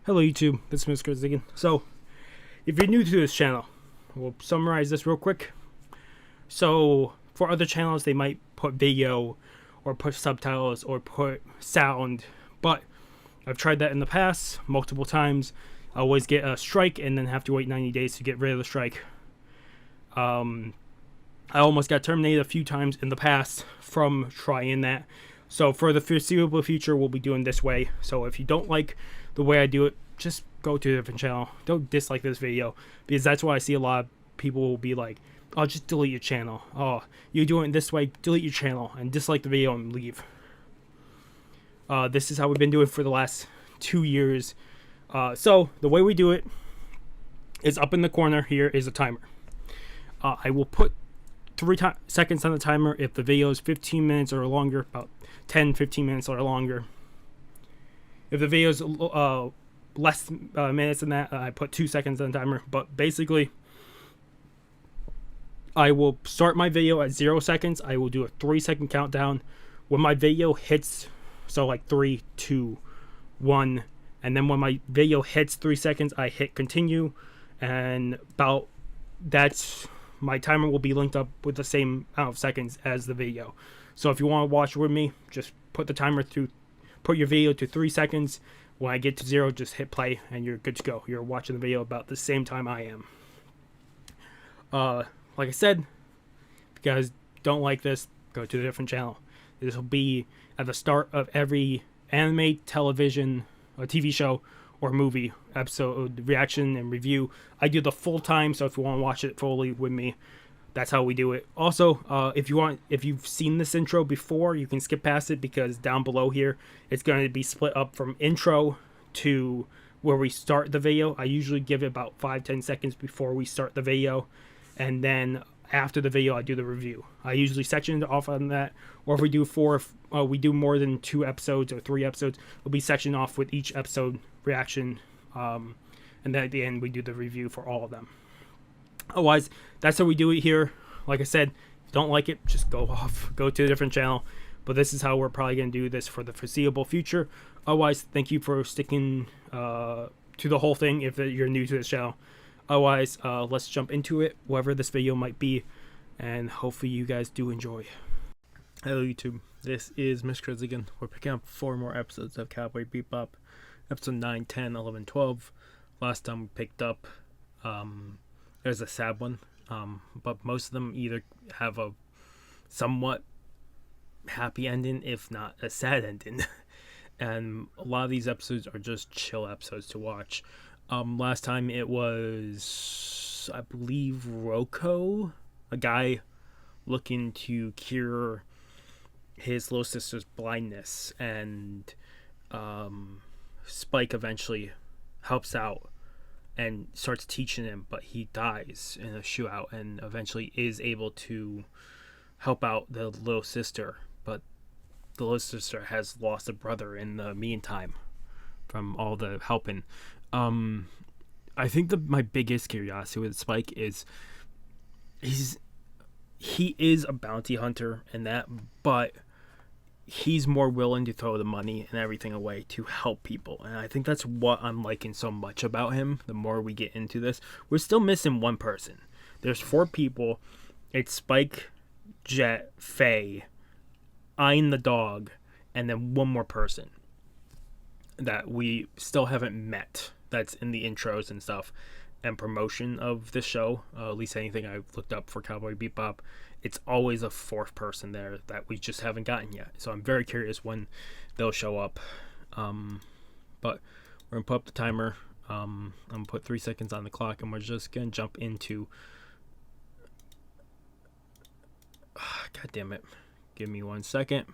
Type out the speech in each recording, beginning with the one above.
Hello YouTube, this is Mr. Ziggin. So, if you're new to this channel, we'll summarize this real quick. So, for other channels, they might put video, or put subtitles, or put sound, but I've tried that in the past, multiple times. I always get a strike, and then have to wait 90 days to get rid of the strike. I almost got terminated a few times in the past from trying that. So for the foreseeable future, we'll be doing this way. So if you don't like the way I do it, just go to a different channel. Don't dislike this video, because that's why I see a lot of people will be like, oh, just delete your channel. Oh, you're doing it this way, delete your channel and dislike the video and leave. This is how we've been doing for the last 2 years. So the way we do it is up in the corner here is a timer. I will put 3 seconds on the timer if the video is 15 minutes or longer, about 10-15 minutes or longer. If the video is less minutes than that, I put 2 seconds on the timer. But basically, I will start my video at 0 seconds. I will do a 3-second countdown. When my video hits, so like 3, 2, 1, and then when my video hits 3 seconds, I hit continue, and about that's my timer will be linked up with the same amount of seconds as the video. So if you want to watch with me, just put the timer through, put your video to 3 seconds. When I get to 0, just hit play and you're good to go. You're watching the video about the same time I am. Like I said, if you guys don't like this, go to a different channel. This will be at the start of every anime, television, or TV show, or movie episode reaction and review. I do the full time, so if you want to watch it fully with me, that's how we do it. Also, if you've seen this intro before, you can skip past it, because down below here it's going to be split up from intro to where we start the video. I usually give it about 5-10 seconds before we start the video, and then after the video I do the review. I usually section it off on that, or if we do we do more than 2 episodes or 3 episodes, we'll be sectioned off with each episode reaction, and then at the end we do the review for all of them. Otherwise, that's how we do it here. Like I said, if you don't like it, just go to a different channel. But this is how we're probably going to do this for the foreseeable future. Otherwise, thank you for sticking to the whole thing if you're new to this channel. Otherwise, let's jump into it, whatever this video might be, and hopefully you guys do enjoy. Hello YouTube, this is Mr. again. We're picking up 4 more episodes of Cowboy Bebop, episode 9, 10, 11, 12. Last time we picked up, there's a sad one, but most of them either have a somewhat happy ending, if not a sad ending. And a lot of these episodes are just chill episodes to watch. Last time it was, I believe, Roko, a guy looking to cure his little sister's blindness, and Spike eventually helps out and starts teaching him, but he dies in a shootout and eventually is able to help out the little sister, but the little sister has lost a brother in the meantime from all the helping. I think my biggest curiosity with Spike is he is a bounty hunter and that, but he's more willing to throw the money and everything away to help people, and I think that's what I'm liking so much about him. The more we get into this, we're still missing one person. There's 4 people. It's Spike, Jet, Faye, Ein the dog, and then one more person that we still haven't met, that's in the intros and stuff and promotion of this show. At least anything I've looked up for Cowboy Bebop, it's always a 4th person there that we just haven't gotten yet. So I'm very curious when they'll show up. But we're gonna put up the timer. I'm gonna put 3 seconds on the clock, and we're just gonna jump into God damn it, give me 1 second.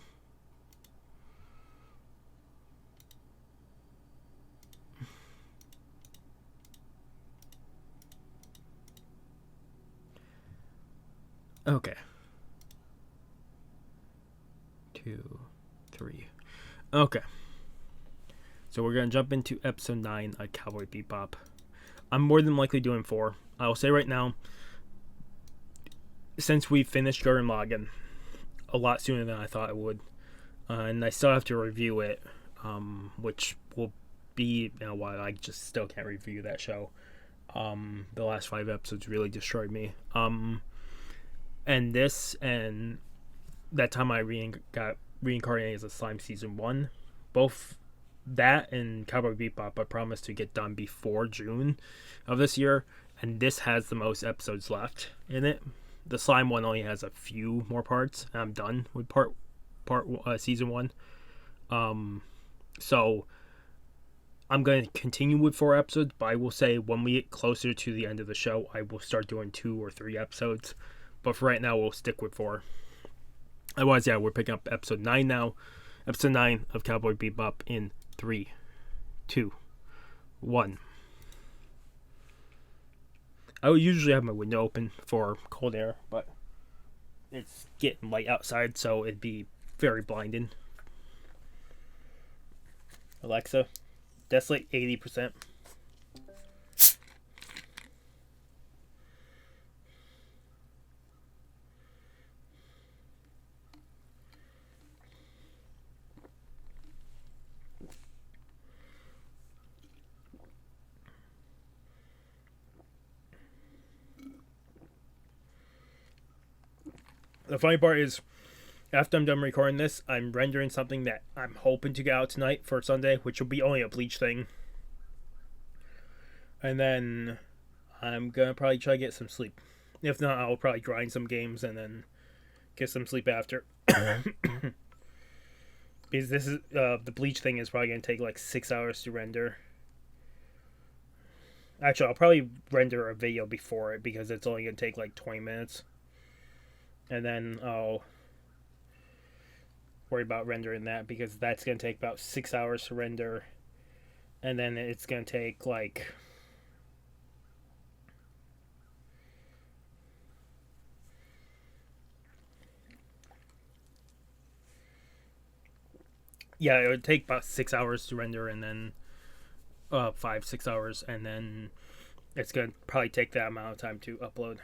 Okay. 2, 3. Okay. So we're going to jump into episode 9 of Cowboy Bebop. I'm more than likely doing 4. I will say right now, since we finished Gurren Lagann a lot sooner than I thought I would, and I still have to review it, which will be in a while. I just still can't review that show. The last 5 episodes really destroyed me. And this and that time I got reincarnated as a slime season 1, both that and Cowboy Bebop I promised to get done before June of this year, and this has the most episodes left in it. The slime one only has a few more parts, and I'm done with season 1. So I'm going to continue with 4 episodes, but I will say when we get closer to the end of the show, I will start doing 2 or 3 episodes. But for right now, we'll stick with 4. Otherwise, yeah, we're picking up episode 9 now. Episode 9 of Cowboy Bebop in 3, 2, 1. I would usually have my window open for cold air, but it's getting light outside, so it'd be very blinding. Alexa, desolate 80%. The funny part is, after I'm done recording this, I'm rendering something that I'm hoping to get out tonight for Sunday, which will be only a Bleach thing. And then I'm going to probably try to get some sleep. If not, I'll probably grind some games and then get some sleep after. Because this is the Bleach thing is probably going to take like 6 hours to render. Actually, I'll probably render a video before it because it's only going to take like 20 minutes. And then I'll worry about rendering that because that's going to take about 6 hours to render. And then it's going to take like... Yeah, it would take about 6 hours to render and then 5-6 hours. And then it's going to probably take that amount of time to upload.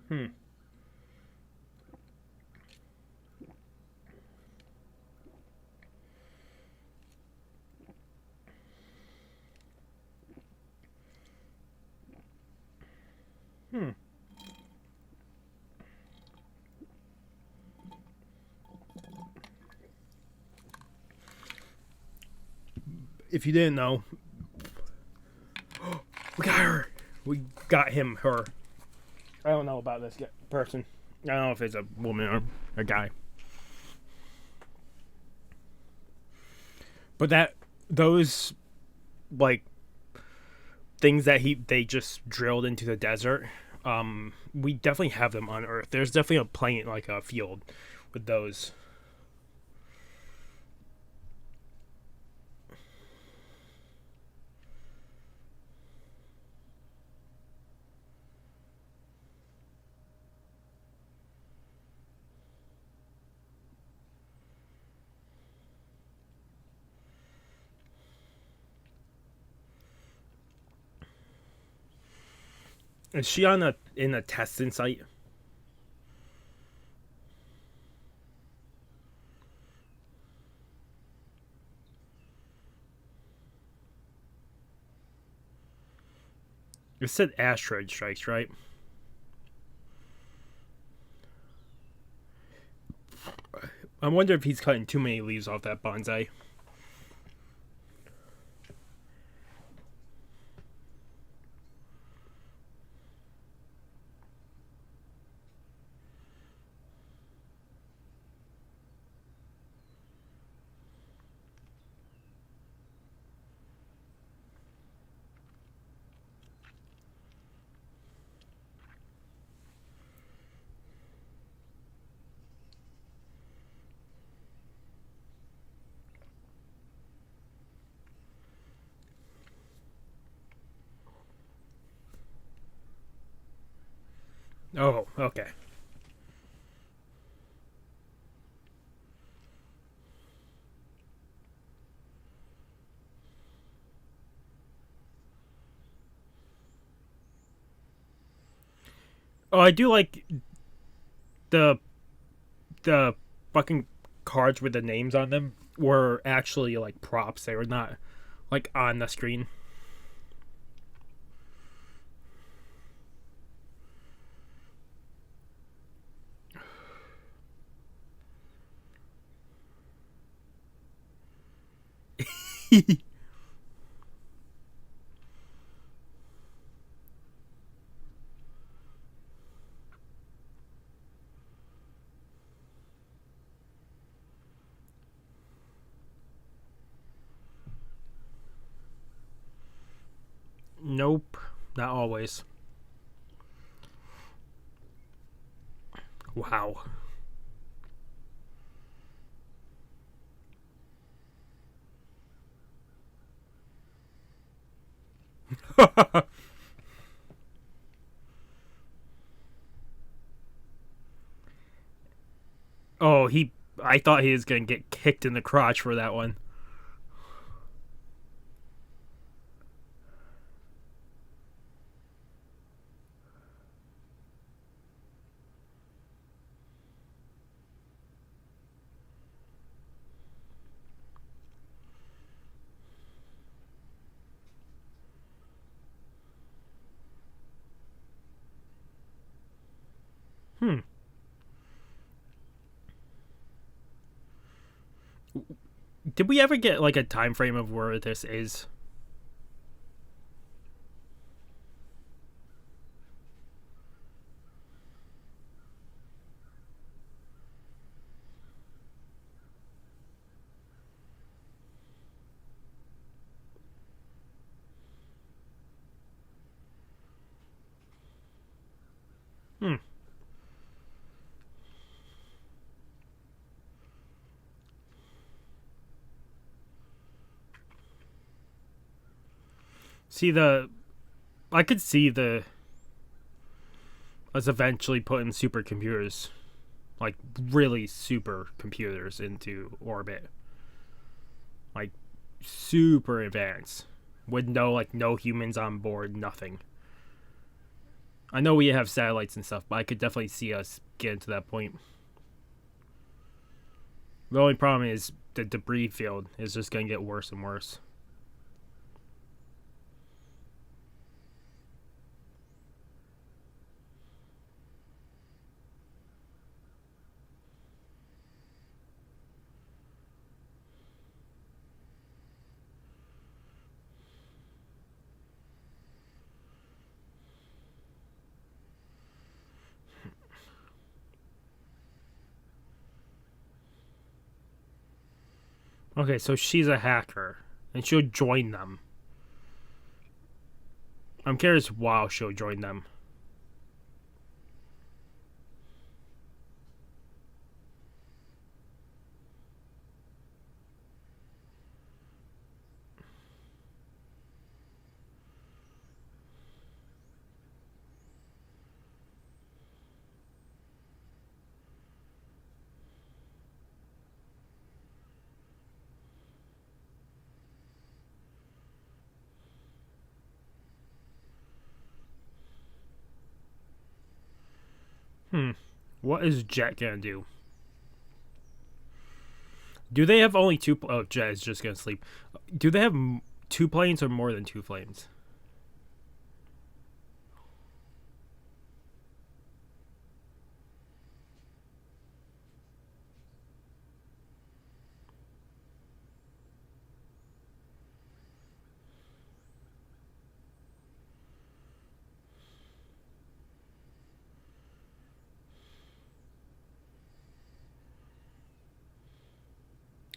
Hmm. If you didn't know, we got her. We got him, her. I don't know about this person. I don't know if it's a woman or a guy. But those, like, things that they just drilled into the desert, we definitely have them on Earth. There's definitely a planet, like a field, with those. Is she in a testing site? It said asteroid strikes, right? I wonder if he's cutting too many leaves off that bonsai. Oh, okay. Oh, I do like the the fucking cards with the names on them were actually like props. They were not like on the screen. Nope, not always. Wow. Oh, he. I thought he was gonna get kicked in the crotch for that one. Hmm. Did we ever get like a time frame of where this is? Hmm. See the. I could see the us eventually putting supercomputers, like really super computers, into orbit, like super advanced, with no humans on board, nothing. I know we have satellites and stuff, but I could definitely see us getting to that point. The only problem is the debris field is just going to get worse and worse. Okay, so she's a hacker, and she'll join them. I'm curious why she'll join them. Hmm. What is Jet gonna do? Do they have only two? Oh, Jet is just gonna sleep. Do they have two planes or more than two planes?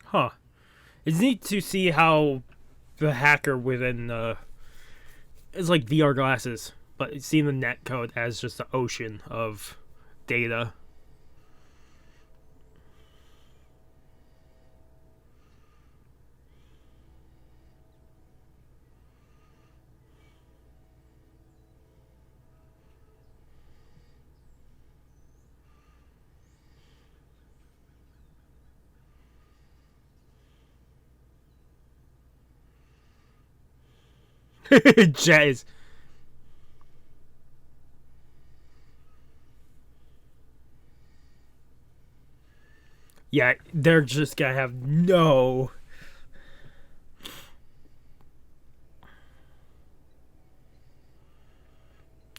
Huh. It's neat to see how the hacker within it's like VR glasses, but seeing the net code as just an ocean of data. Jet is Yeah, they're just gonna have no.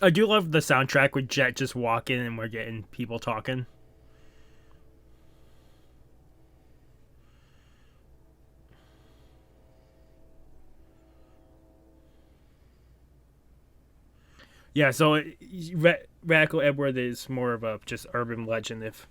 I do love the soundtrack with Jet just walking and we're getting people talking. Yeah, so Radical Edward is more of a just urban legend. If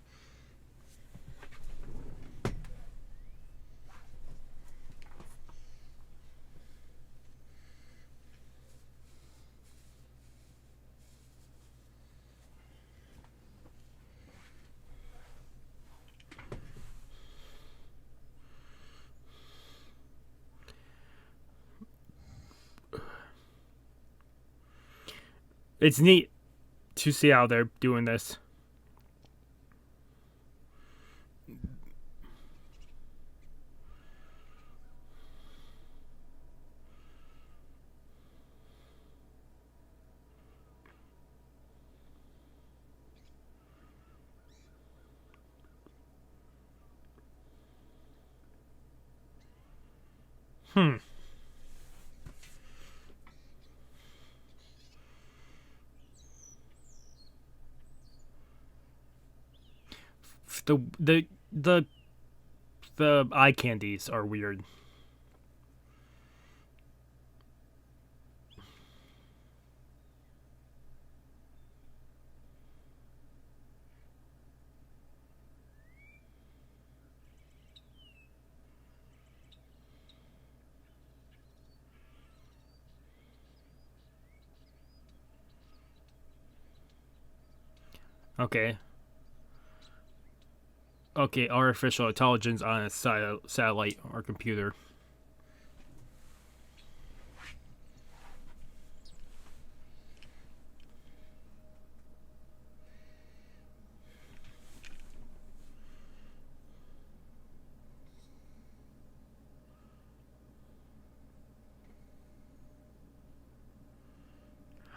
it's neat to see how they're doing this. Hmm. The the eye candies are weird. Okay. Okay, artificial intelligence on a satellite or computer.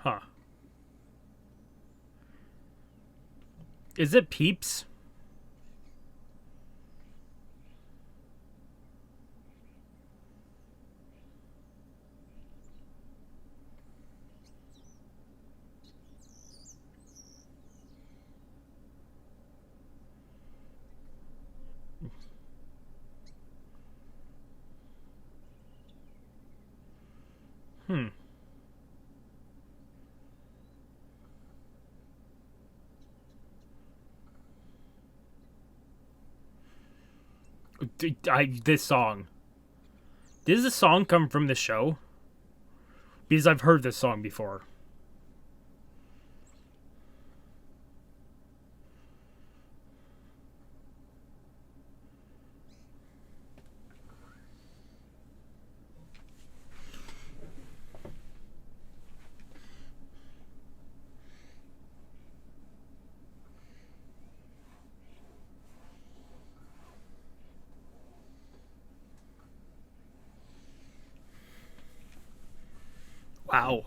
Huh. Is it Peeps? Hmm. This song. Does this song come from the show? Because I've heard this song before. Wow.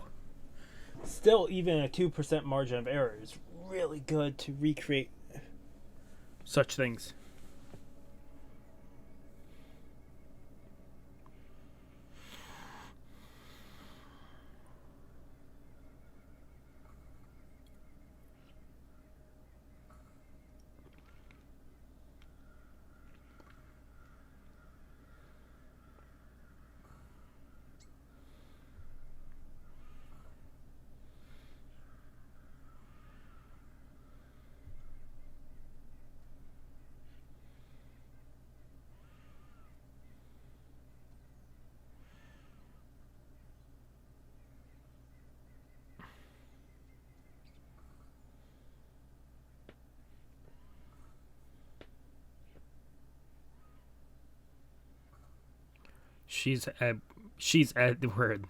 Still, even a 2% margin of error is really good to recreate such things. She's Ed, she's Edward.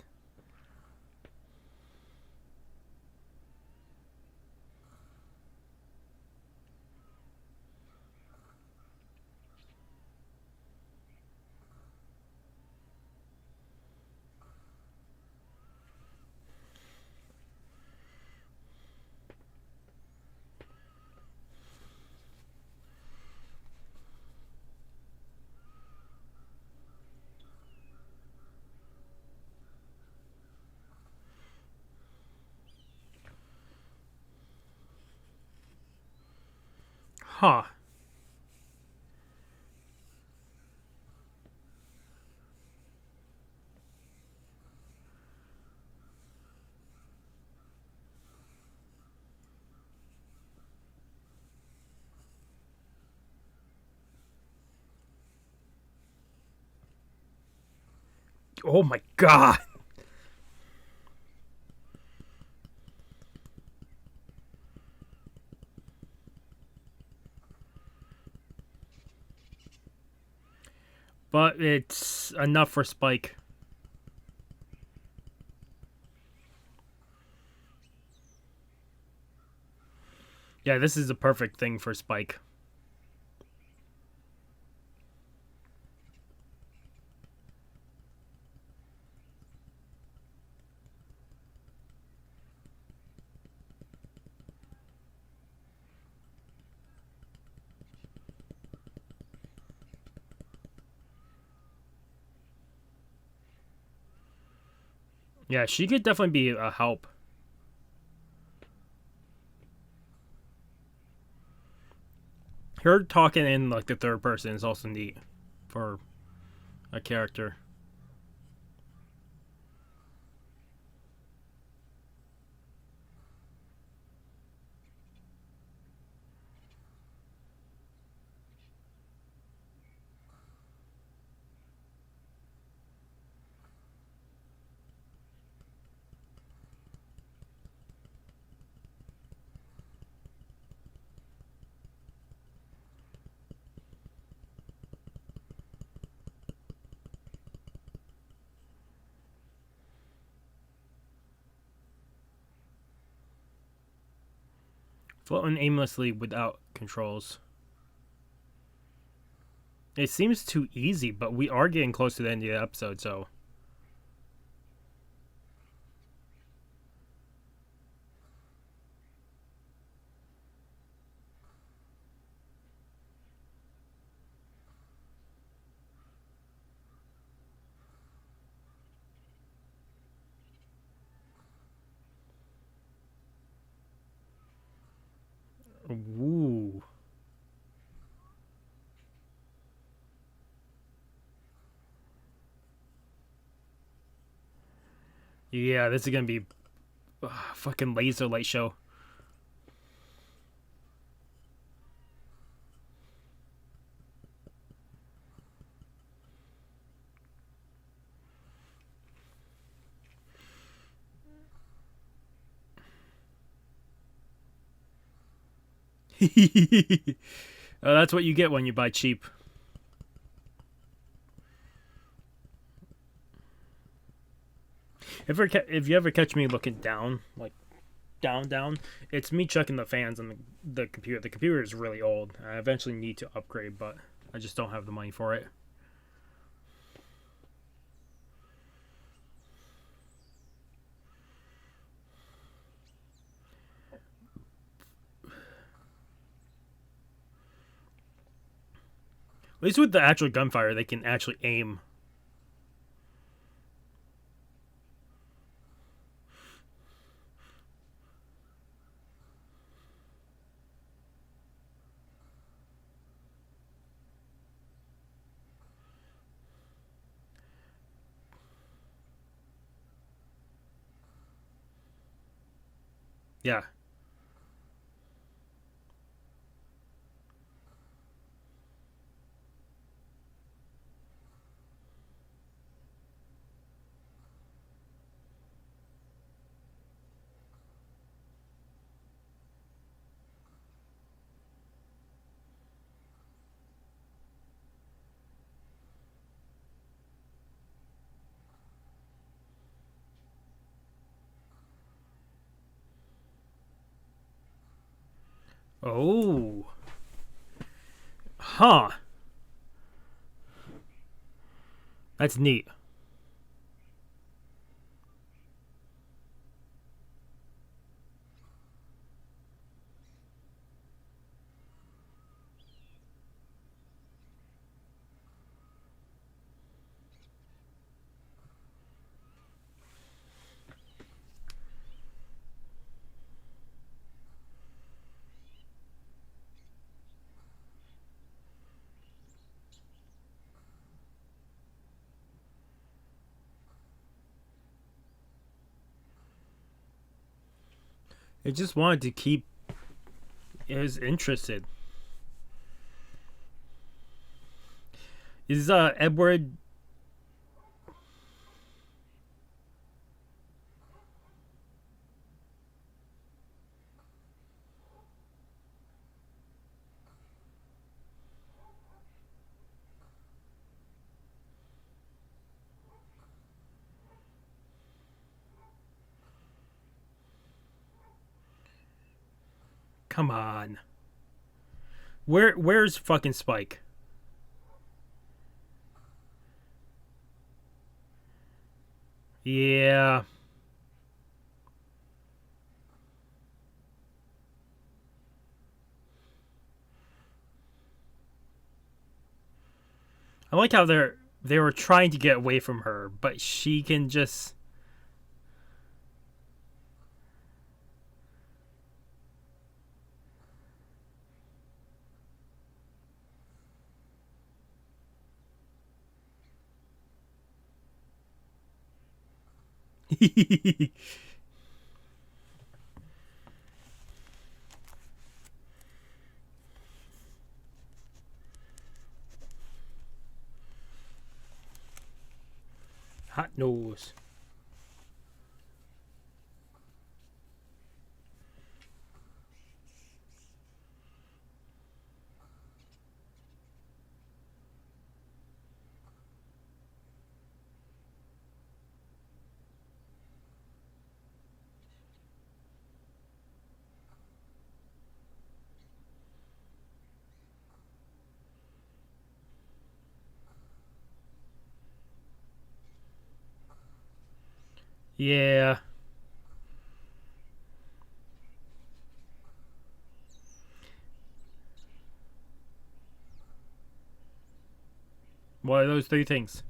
Huh. Oh my god. But it's enough for Spike. Yeah, this is a perfect thing for Spike. Yeah, she could definitely be a help. Her talking in like the third person is also neat for a character. Floating aimlessly without controls. It seems too easy, but we are getting close to the end of the episode, so. Ooh. Yeah, this is gonna be a fucking laser light show. That's what you get when you buy cheap. If you ever catch me looking down, like down, it's me checking the fans on the computer. The computer is really old. I eventually need to upgrade, but I just don't have the money for it. At least with the actual gunfire, they can actually aim. Yeah. Oh. Huh. That's neat. I just wanted to keep us interested. Is Edward? Come on. Where's fucking Spike? Yeah. I like how they were trying to get away from her, but she can just hot nose. Yeah. What are those three things?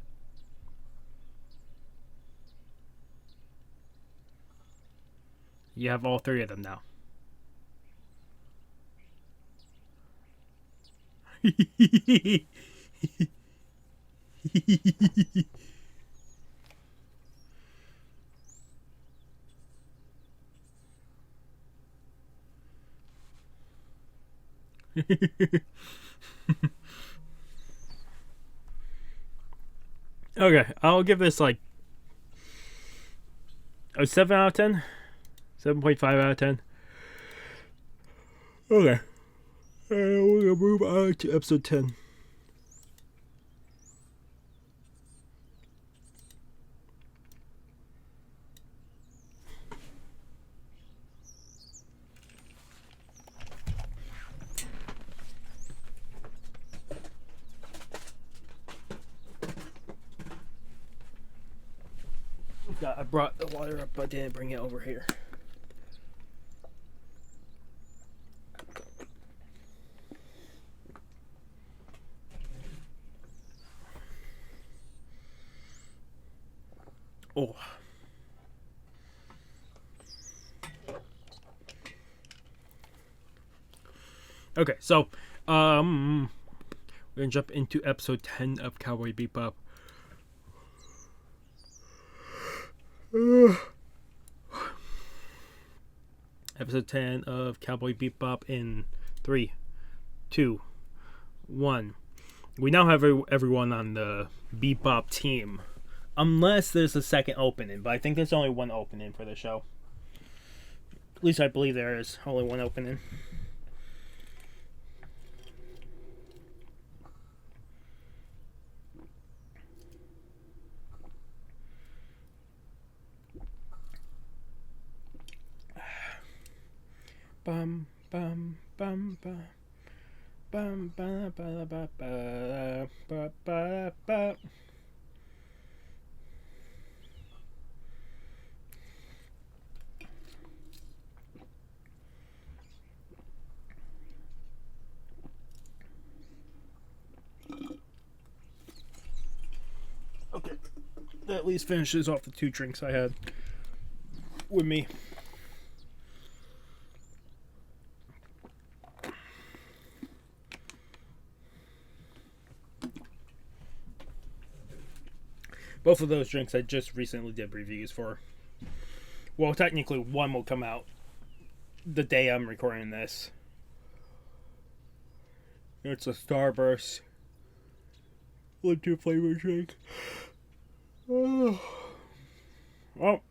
You have all three of them now. Okay, I'll give this like a 7 out of 10. 7.5 out of 10. Okay. We're gonna move on to episode 10. I brought the water up, but didn't bring it over here. Oh. Okay, so we're gonna jump into episode 10 of Cowboy Bebop. Episode 10 of Cowboy Bebop in 3, 2, 1. We now have everyone on the Bebop team. Unless there's a second opening, but I think there's only one opening for the show. At least I believe there is only one opening. Bum bum bum bum bum ba ba ba ba ba ba ba. Okay, that at least finishes off the 2 drinks I had with me. Both of those drinks I just recently did reviews for. Well, technically one will come out the day I'm recording this. It's a Starburst. 1-2 flavor drink. Oh. Well,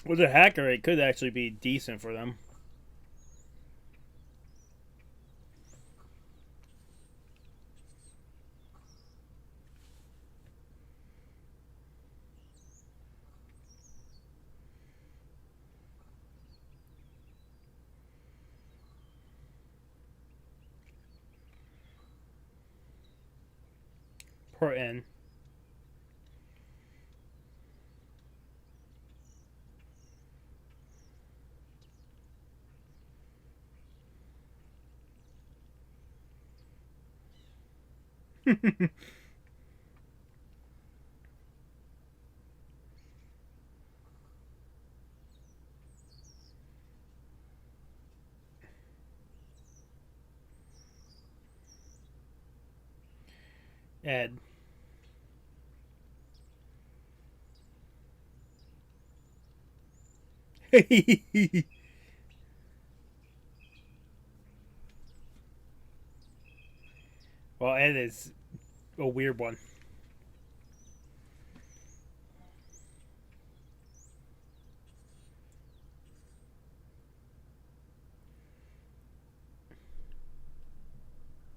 with a hacker, it could actually be decent for them. Poor N. Ed. Well, Ed is a weird one.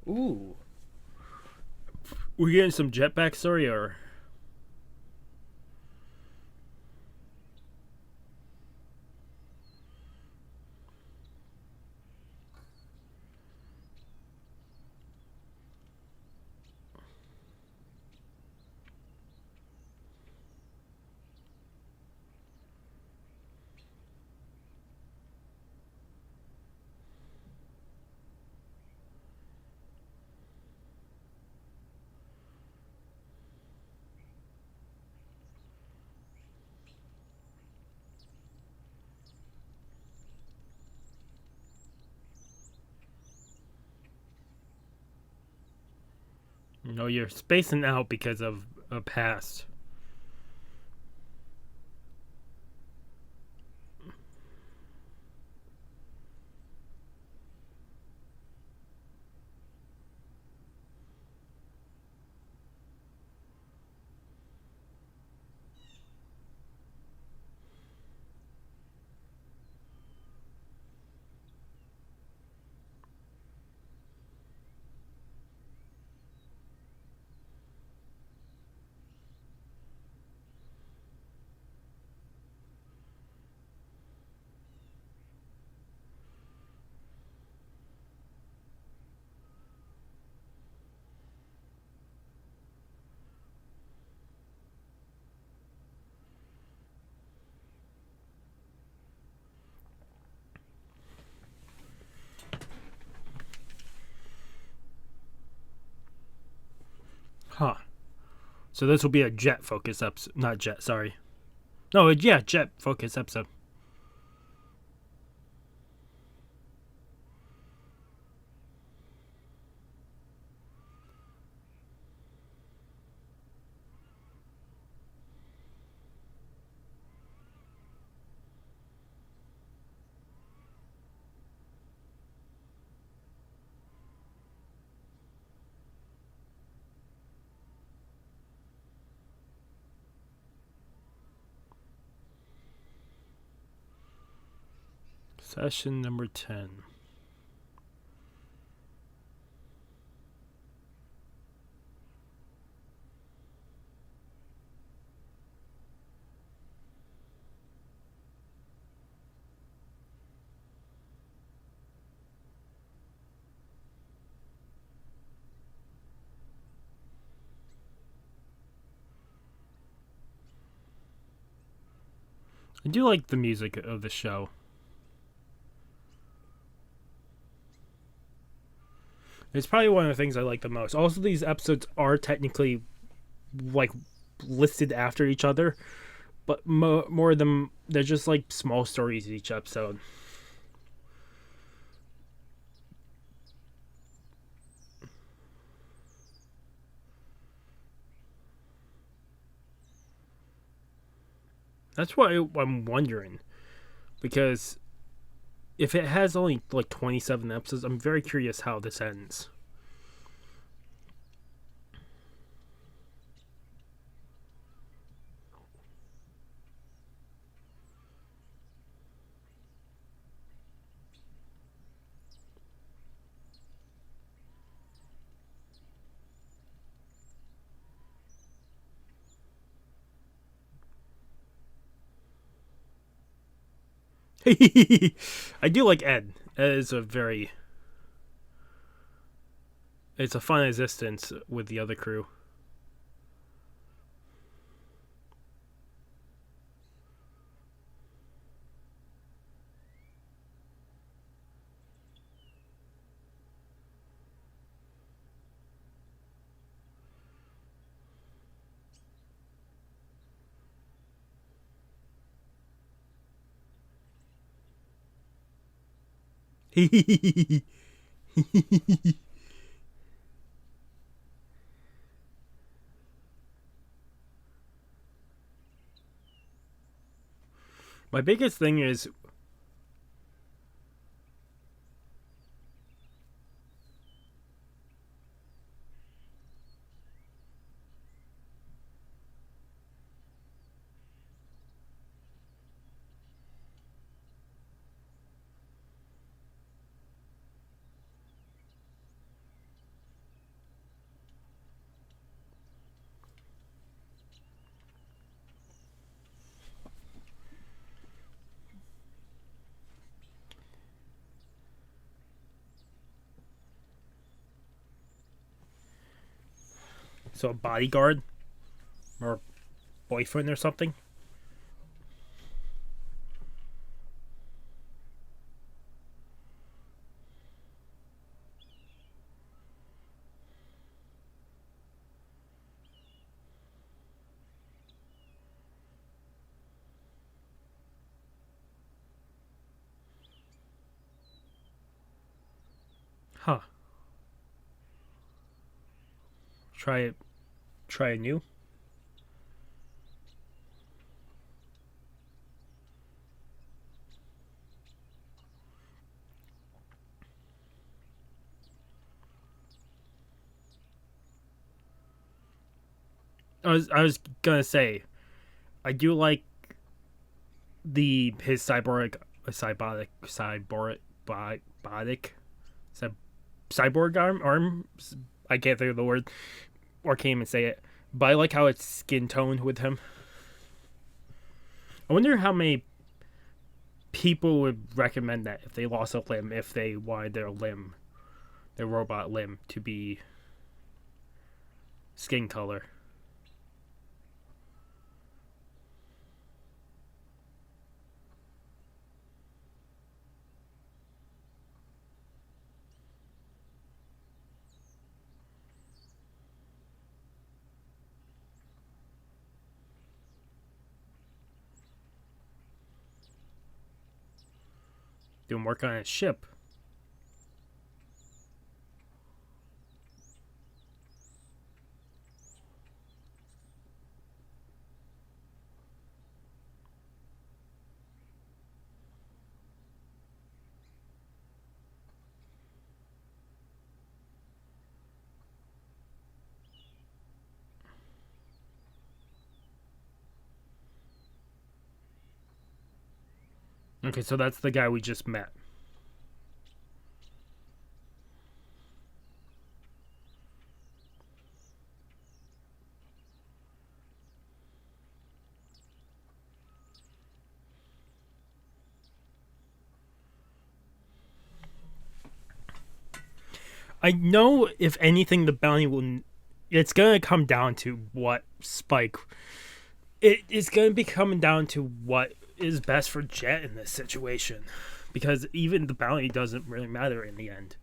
Ooh. We're getting some jetpack story, or? No, you're spacing out because of a past. Huh. So this will be a jet focus episode. Not jet, sorry. No, yeah, jet focus episode. Session number 10. I do like the music of the show. It's probably one of the things I like the most. Also, these episodes are technically like listed after each other, but more of them, they're just like small stories each episode. That's why I'm wondering, because if it has only like 27 episodes, I'm very curious how this ends. I do like Ed. Ed is a very, it's a fun existence with the other crew. My biggest thing is, so a bodyguard or boyfriend or something. Huh. Try it. Try a new. I was gonna say, I do like the his cyborg cyborg arm. I can't think of the word, or can't even say it. But I like how it's skin toned with him. I wonder how many people would recommend that if they lost a limb, if they wanted their robot limb, to be skin color. Doing work on a ship. Okay, so that's the guy we just met. I know if anything, the bounty will. It's gonna come down to what Spike. It's gonna be coming down to what is best for Jet in this situation, because even the bounty doesn't really matter in the end.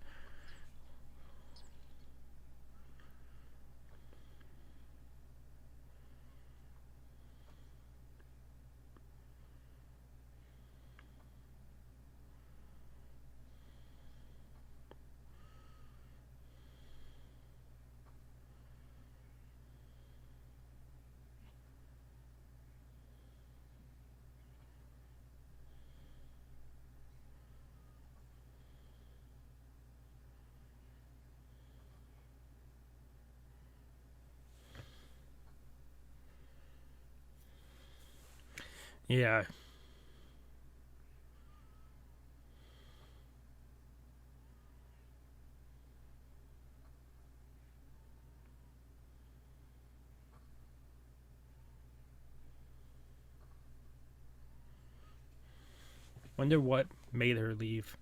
Yeah. Wonder what made her leave.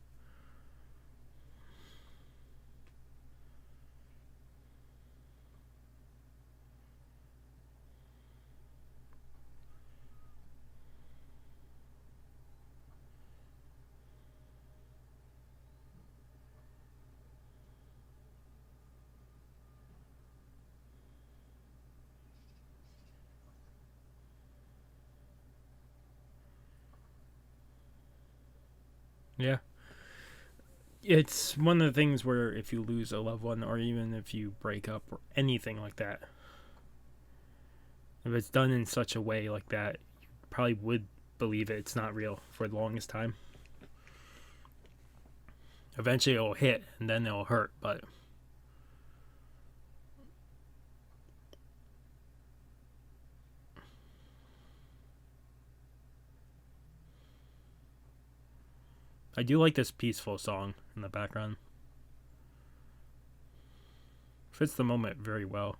Yeah. It's one of the things where if you lose a loved one, or even if you break up, or anything like that, if it's done in such a way like that, you probably would believe it's not real for the longest time. Eventually it'll hit, and then it'll hurt, but I do like this peaceful song in the background. Fits the moment very well.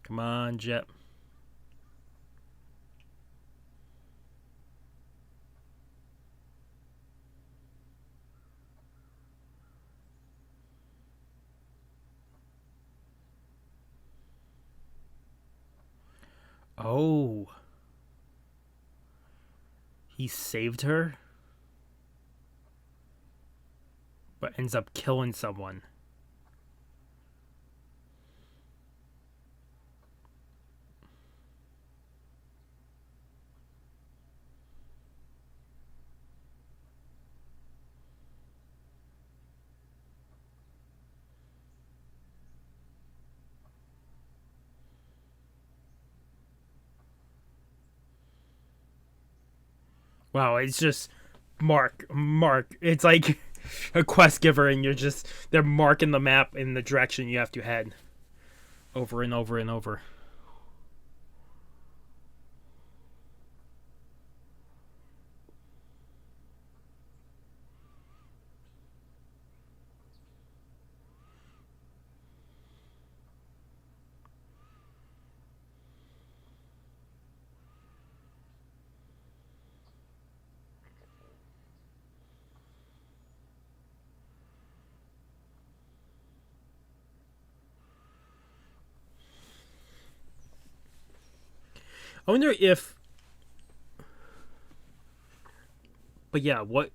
Come on, Jet. Oh, he saved her, but ends up killing someone. Wow, it's just mark. It's like a quest giver, and they're marking the map in the direction you have to head over and over and over. I wonder if, but yeah, what?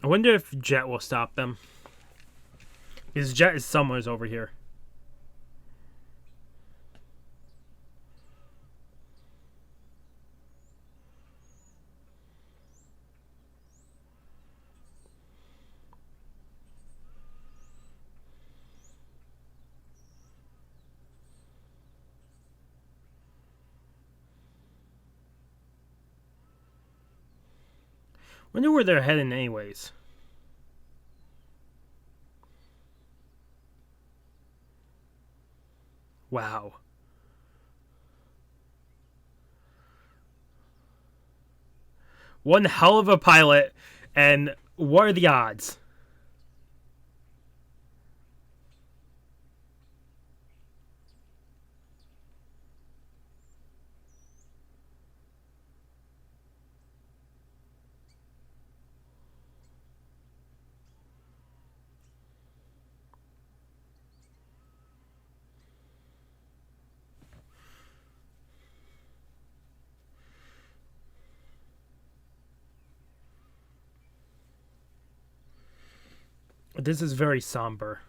I wonder if Jet will stop them. Because Jet is somewhere's over here. Wonder where they're heading, anyways. Wow. One hell of a pilot, and what are the odds? This is very somber.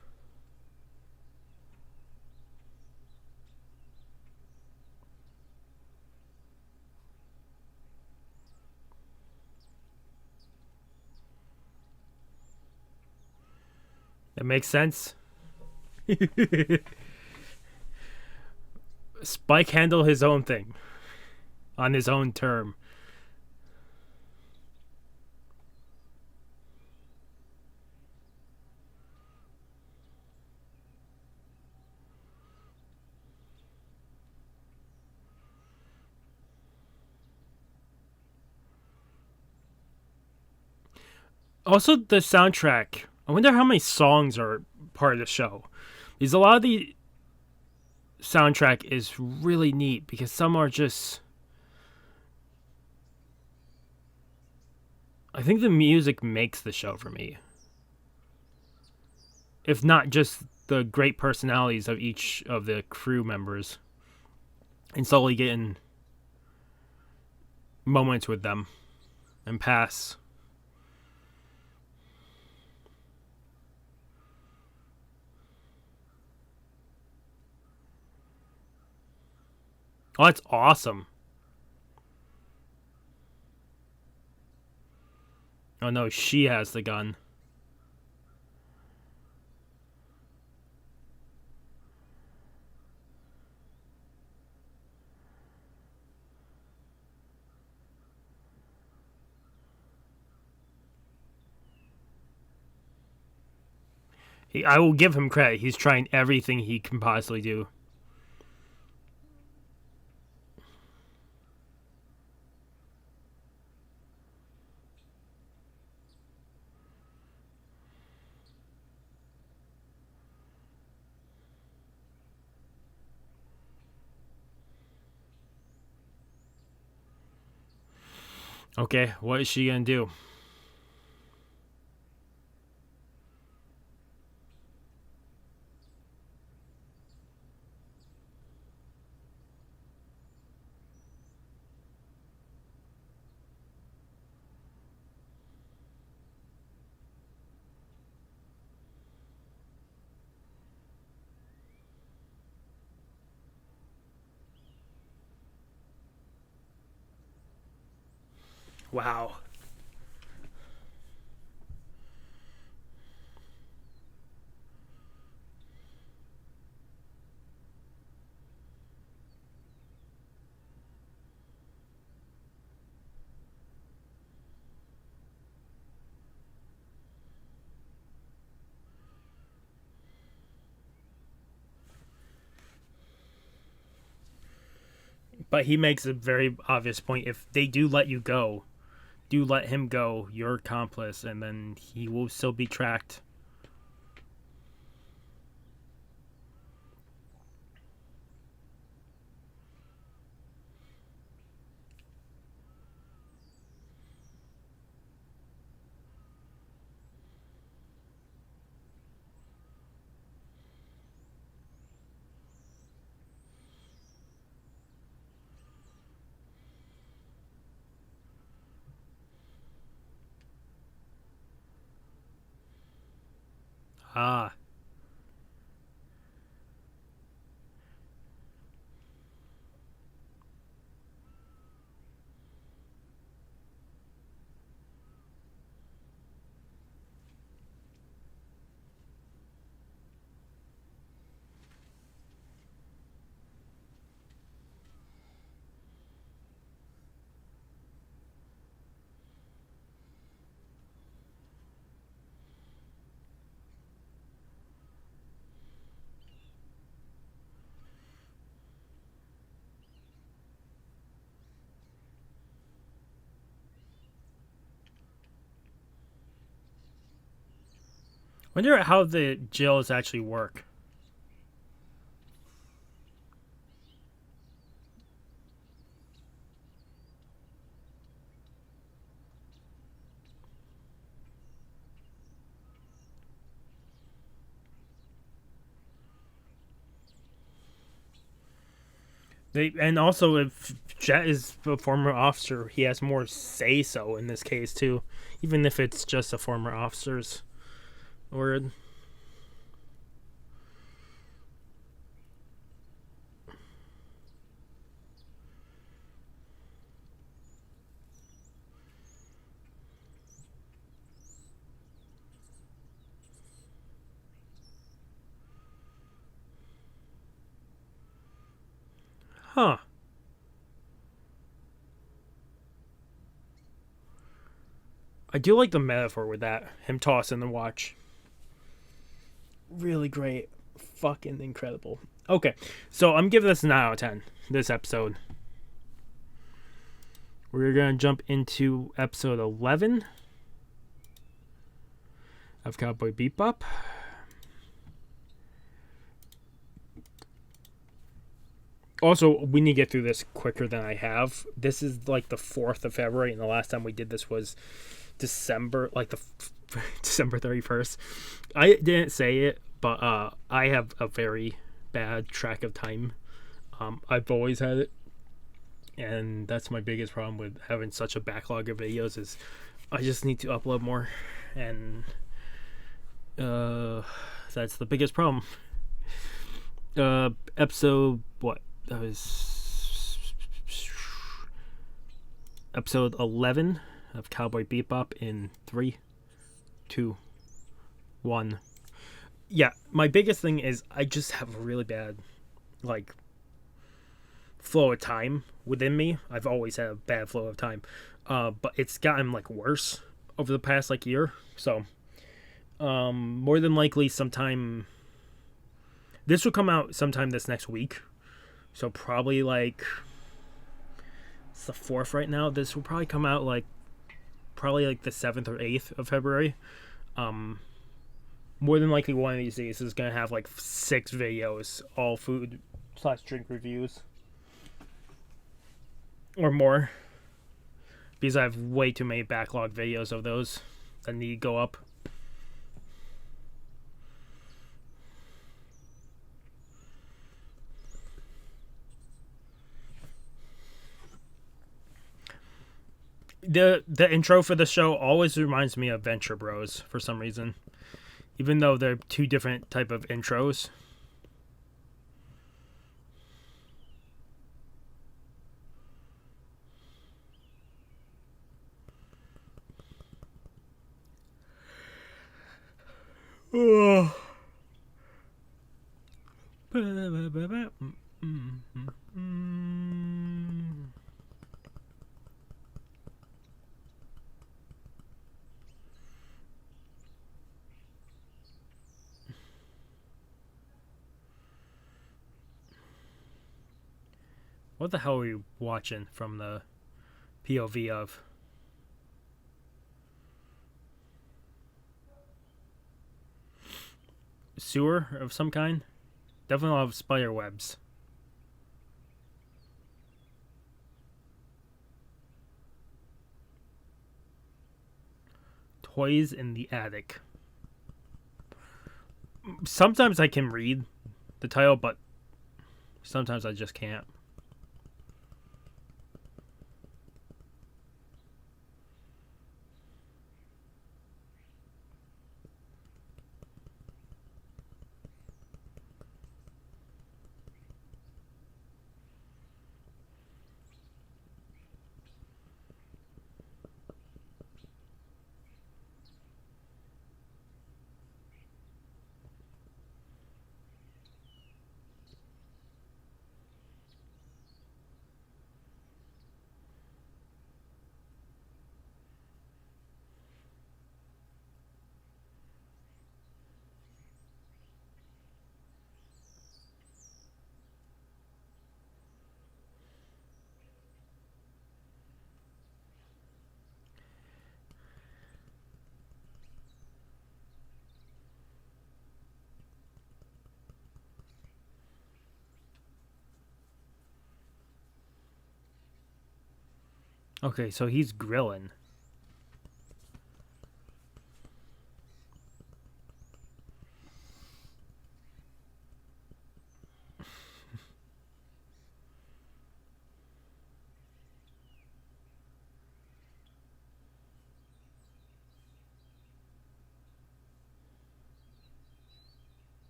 It makes sense. Spike handled his own thing on his own term. Also, the soundtrack. I wonder how many songs are part of the show. Because a lot of the soundtrack is really neat because some are just. I think the music makes the show for me. If not just the great personalities of each of the crew members. And slowly getting moments with them and pass. Oh, that's awesome. Oh no, she has the gun. I will give him credit. He's trying everything he can possibly do. Okay, what is she gonna do? Wow. But he makes a very obvious point. If they do let you go, do let him go, your accomplice, and then he will still be tracked. Ah. Wonder how the jails actually work. And also, if Jet is a former officer, he has more say so in this case too, even if it's just a former officer's word. Huh. I do like the metaphor with that. Him tossing the watch. Really great. Fucking incredible. Okay, so I'm giving this a 9 out of 10. This episode. We're going to jump into episode 11 of Cowboy Bebop. Also, we need to get through this quicker than I have. This is like the 4th of February, and the last time we did this was December, like the December 31st. I didn't say it, but I have a very bad track of time. I've always had it, and that's my biggest problem with having such a backlog of videos is I just need to upload more, and that's the biggest problem. Episode what? That was episode 11 of Cowboy Bebop in 3, 2, 1. Yeah, my biggest thing is I just have a really bad, like, flow of time within me. I've always had a bad flow of time. But it's gotten, like, worse over the past, like, year. So, more than likely sometime... This will come out sometime this next week. So probably like it's the 4th right now. This will probably come out like the 7th or 8th of February. More than likely one of these days is gonna have like 6 videos, all food/drink reviews or more, because I have way too many backlog videos of those that need to go up. The intro for the show always reminds me of Venture Bros for some reason, even though they're 2 different type of intros. What the hell are you watching from the POV of? Sewer of some kind? Definitely a lot of spider webs. Toys in the attic. Sometimes I can read the title, but sometimes I just can't. Okay, so he's grilling.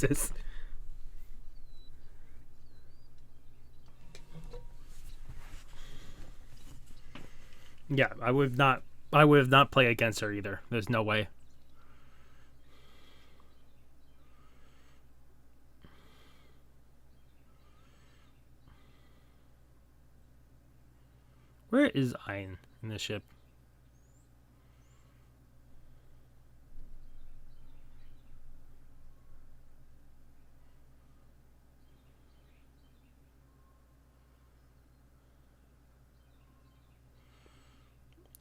Jesus. Yeah, I would not. I would have not played against her either. There's no way. Where is Ein in the ship?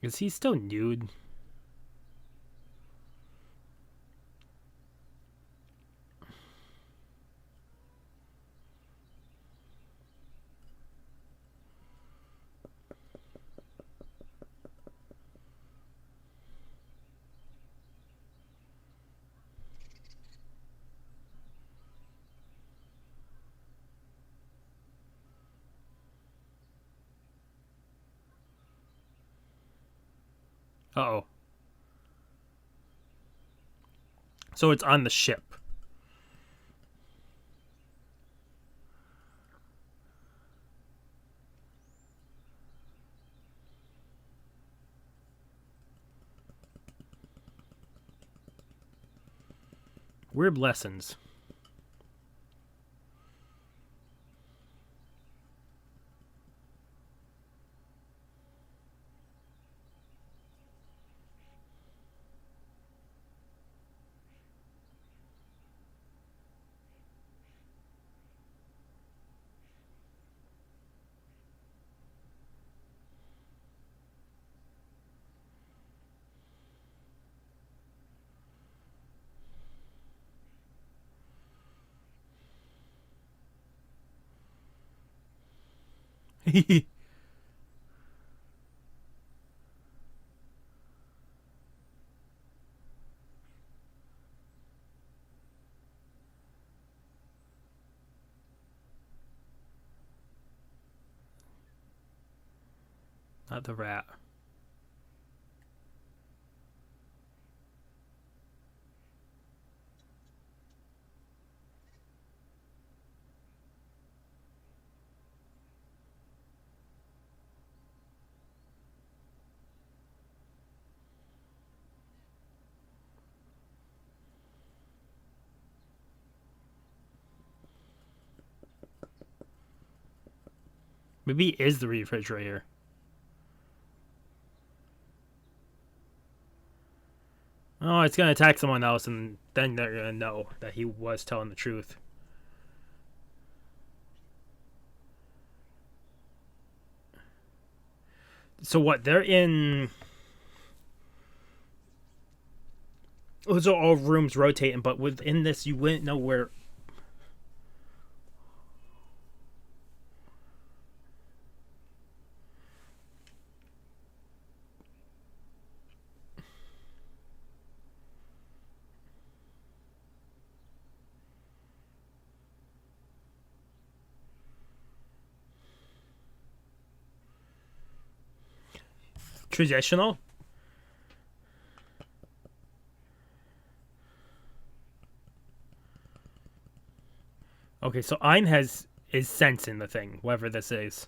Is he still nude? Uh-oh. So it's on the ship. Weird lessons. Not the rat. Maybe it is the refrigerator. Oh, it's gonna attack someone else, and then they're gonna know that he was telling the truth. So what? They're in. Those are all rooms rotating, but within this, you wouldn't know where. Traditional. Okay, so Ein has is sensing the thing, whatever this is.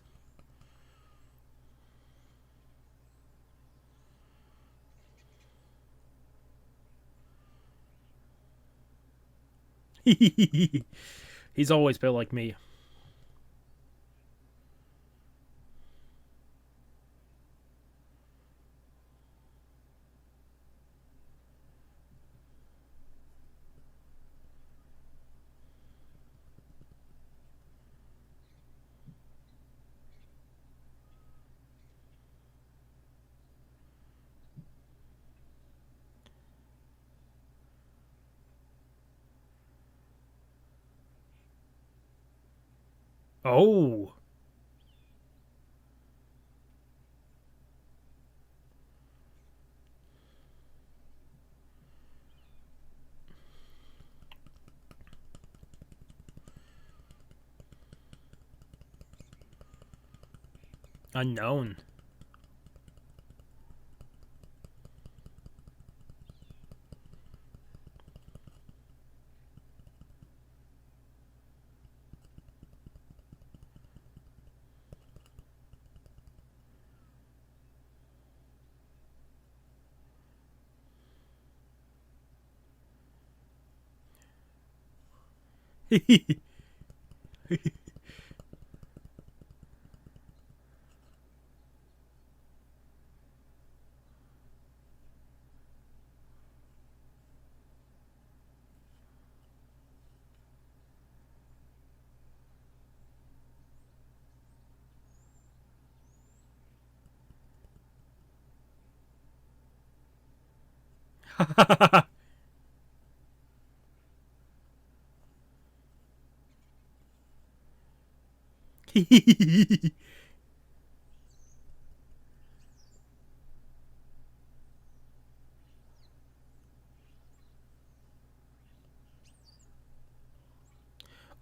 He's always been like me. Oh. Unknown.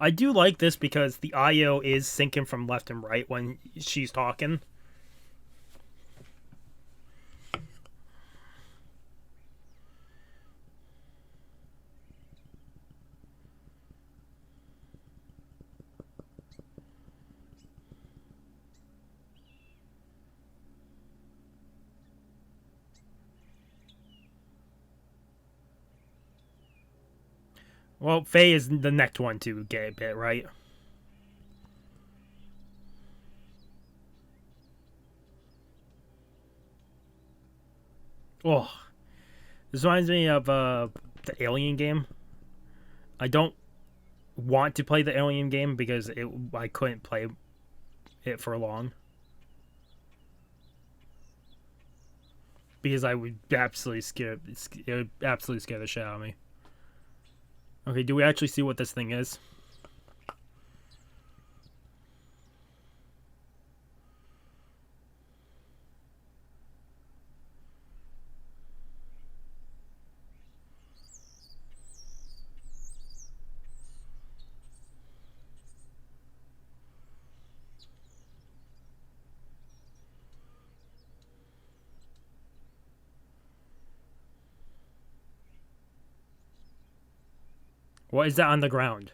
I do like this because the IO is syncing from left and right when she's talking. Well, Faye is the next one to get a bit, right? Oh, this reminds me of the Alien game. I don't want to play the Alien game because I couldn't play it for long. Because I would absolutely it would absolutely scare the shit out of me. Okay, do we actually see what this thing is? What is that on the ground?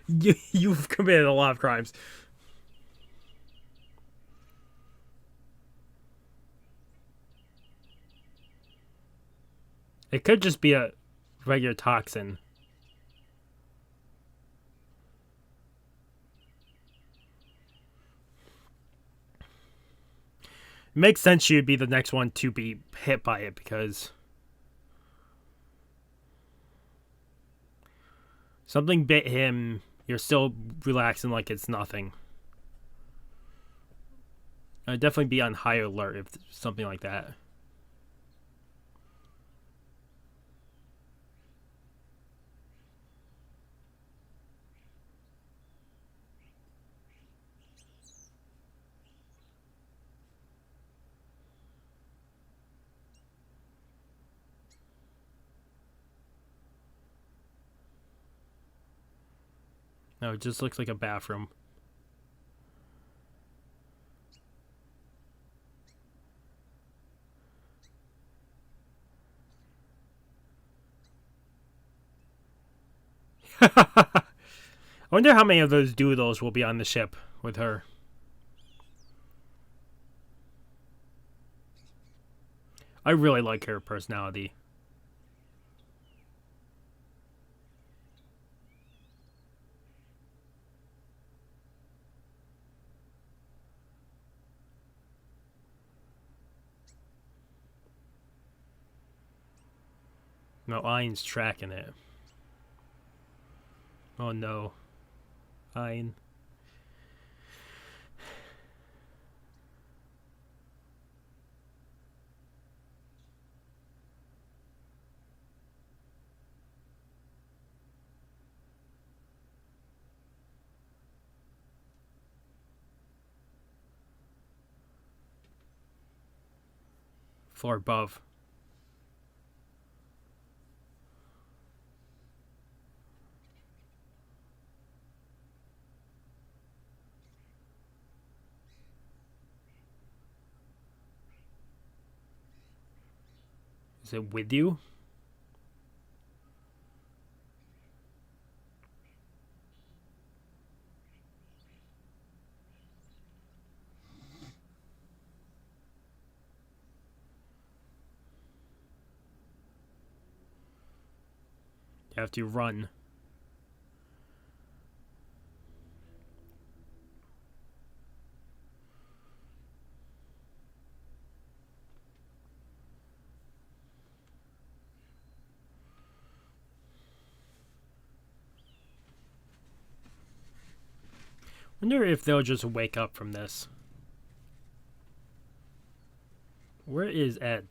You've committed a lot of crimes. It could just be a regular toxin. It makes sense she would be the next one to be hit by it because something bit him. You're still relaxing like it's nothing. I'd definitely be on high alert if something like that. No, it just looks like a bathroom. I wonder how many of those doodles will be on the ship with her. I really like her personality. No, Ein's tracking it. Oh no. Ein. Floor above. Is it with you? You have to run. Wonder if they'll just wake up from this. Where is Ed?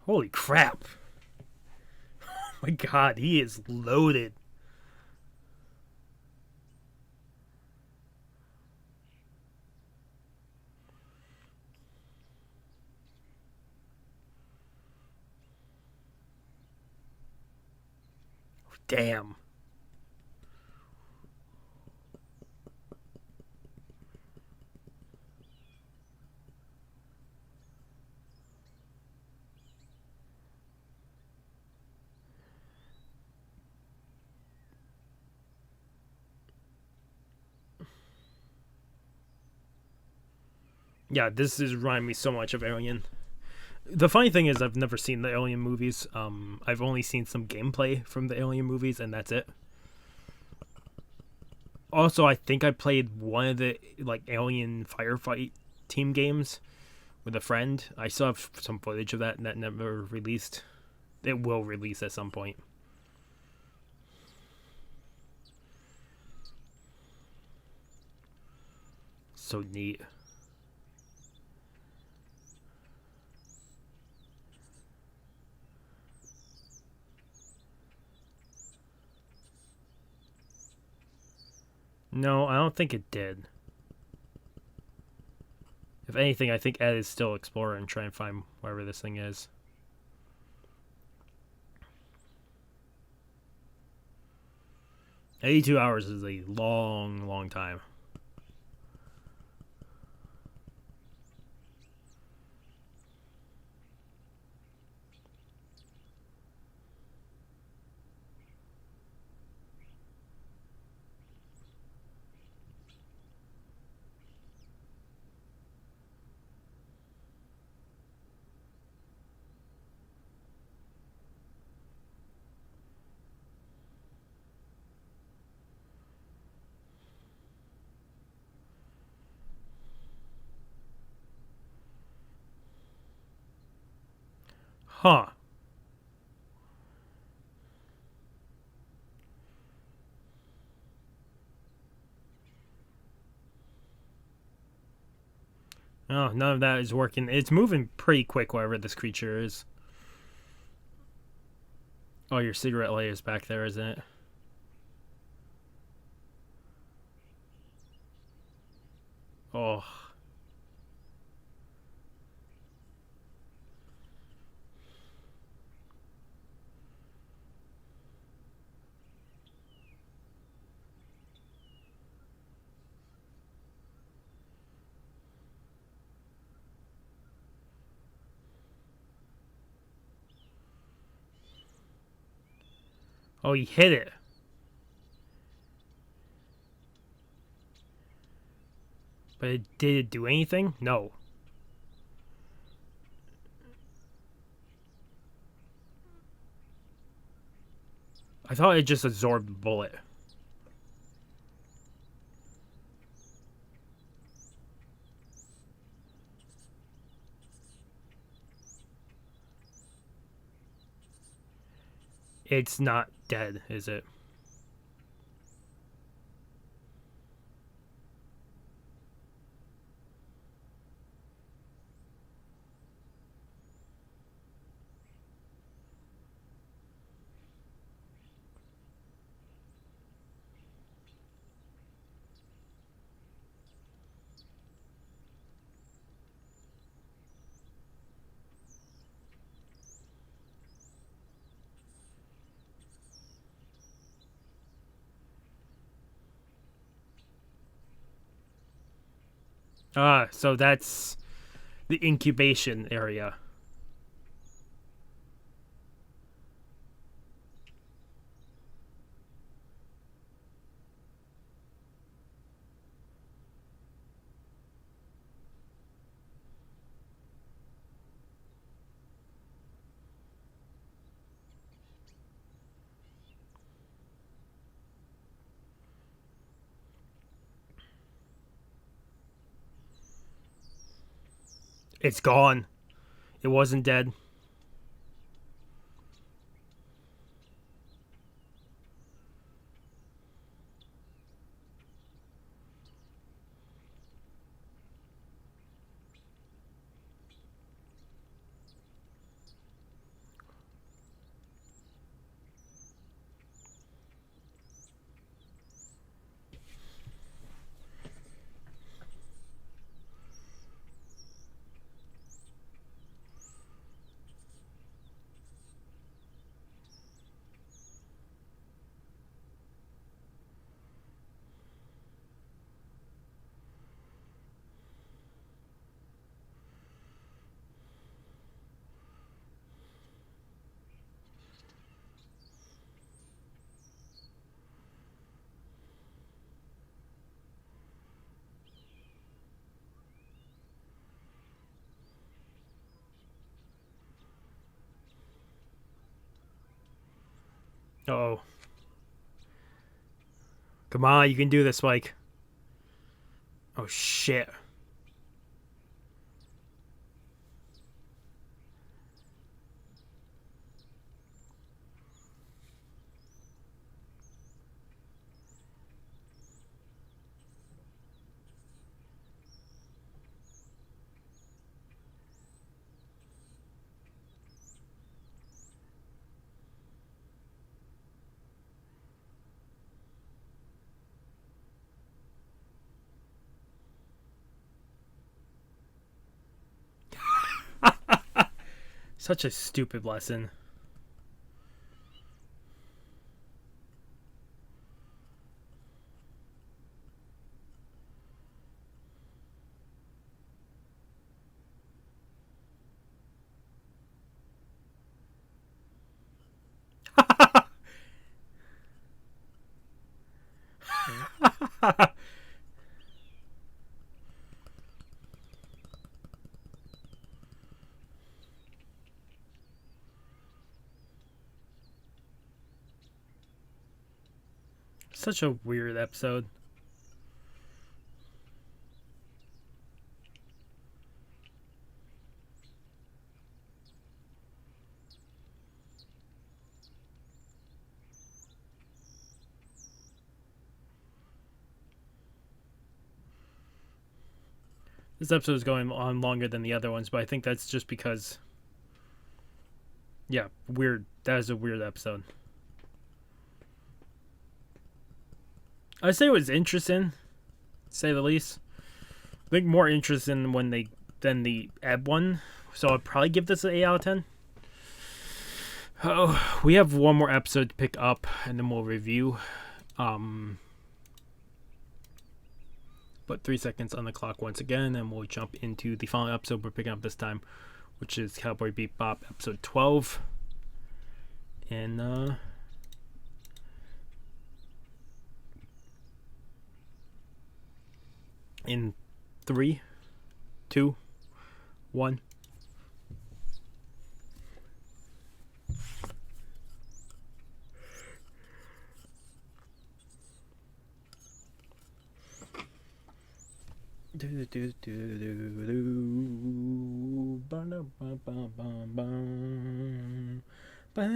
Holy crap. Oh my god, he is loaded. Damn. Yeah, this is reminding me so much of Alien. The funny thing is, I've never seen the Alien movies. I've only seen some gameplay from the Alien movies, and that's it. Also, I think I played one of the like Alien Firefight team games with a friend. I still have some footage of that, and that never released. It will release at some point. So neat. No, I don't think it did. If anything, I think Ed is still exploring and trying to find wherever this thing is. $82 hours is a long, long time. Huh. Oh, none of that is working. It's moving pretty quick, wherever this creature is. Oh, your cigarette lighter is back there, isn't it? Oh. Oh, he hit it. But did it do anything? No. I thought it just absorbed the bullet. It's not dead, is it? Ah, so that's the incubation area. It's gone. It wasn't dead. Oh. Come on, you can do this, Mike. Oh, shit. Such a stupid lesson. Such a weird episode. This episode is going on longer than the other ones, but I think that's just because. Yeah, weird. That is a weird episode. I'd say it was interesting, to say the least. I think more interesting than the Ebb one. So I'd probably give this an 8 out of 10. Oh, we have one more episode to pick up, and then we'll review. But 3 seconds on the clock once again, and we'll jump into the final episode we're picking up this time, which is Cowboy Bebop episode 12. And in 3, 2, 1. You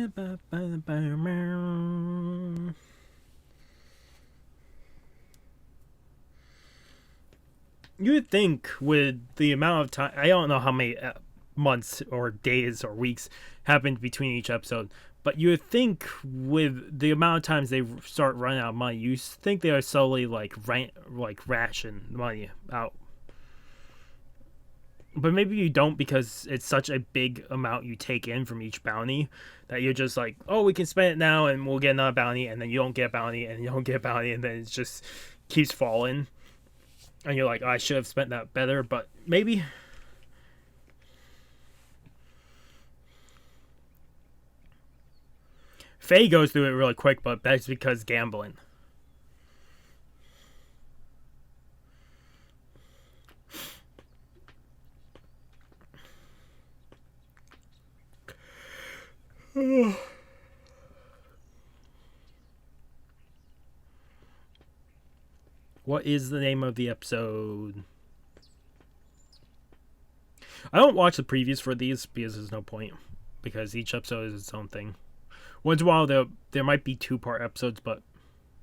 would think with the amount of time, I don't know how many months or days or weeks happened between each episode, but you would think with the amount of times they start running out of money, you think they are slowly like ration money out. But maybe you don't, because it's such a big amount you take in from each bounty that you're just like, oh, we can spend it now and we'll get another bounty, and then you don't get a bounty and you don't get a bounty, and then it just keeps falling. And you're like, oh, I should have spent that better, but maybe. Faye goes through it really quick, but that's because gambling. What is the name of the episode? I don't watch the previews for these because there's no point, because each episode is its own thing. Once in a while there might be 2-part episodes, but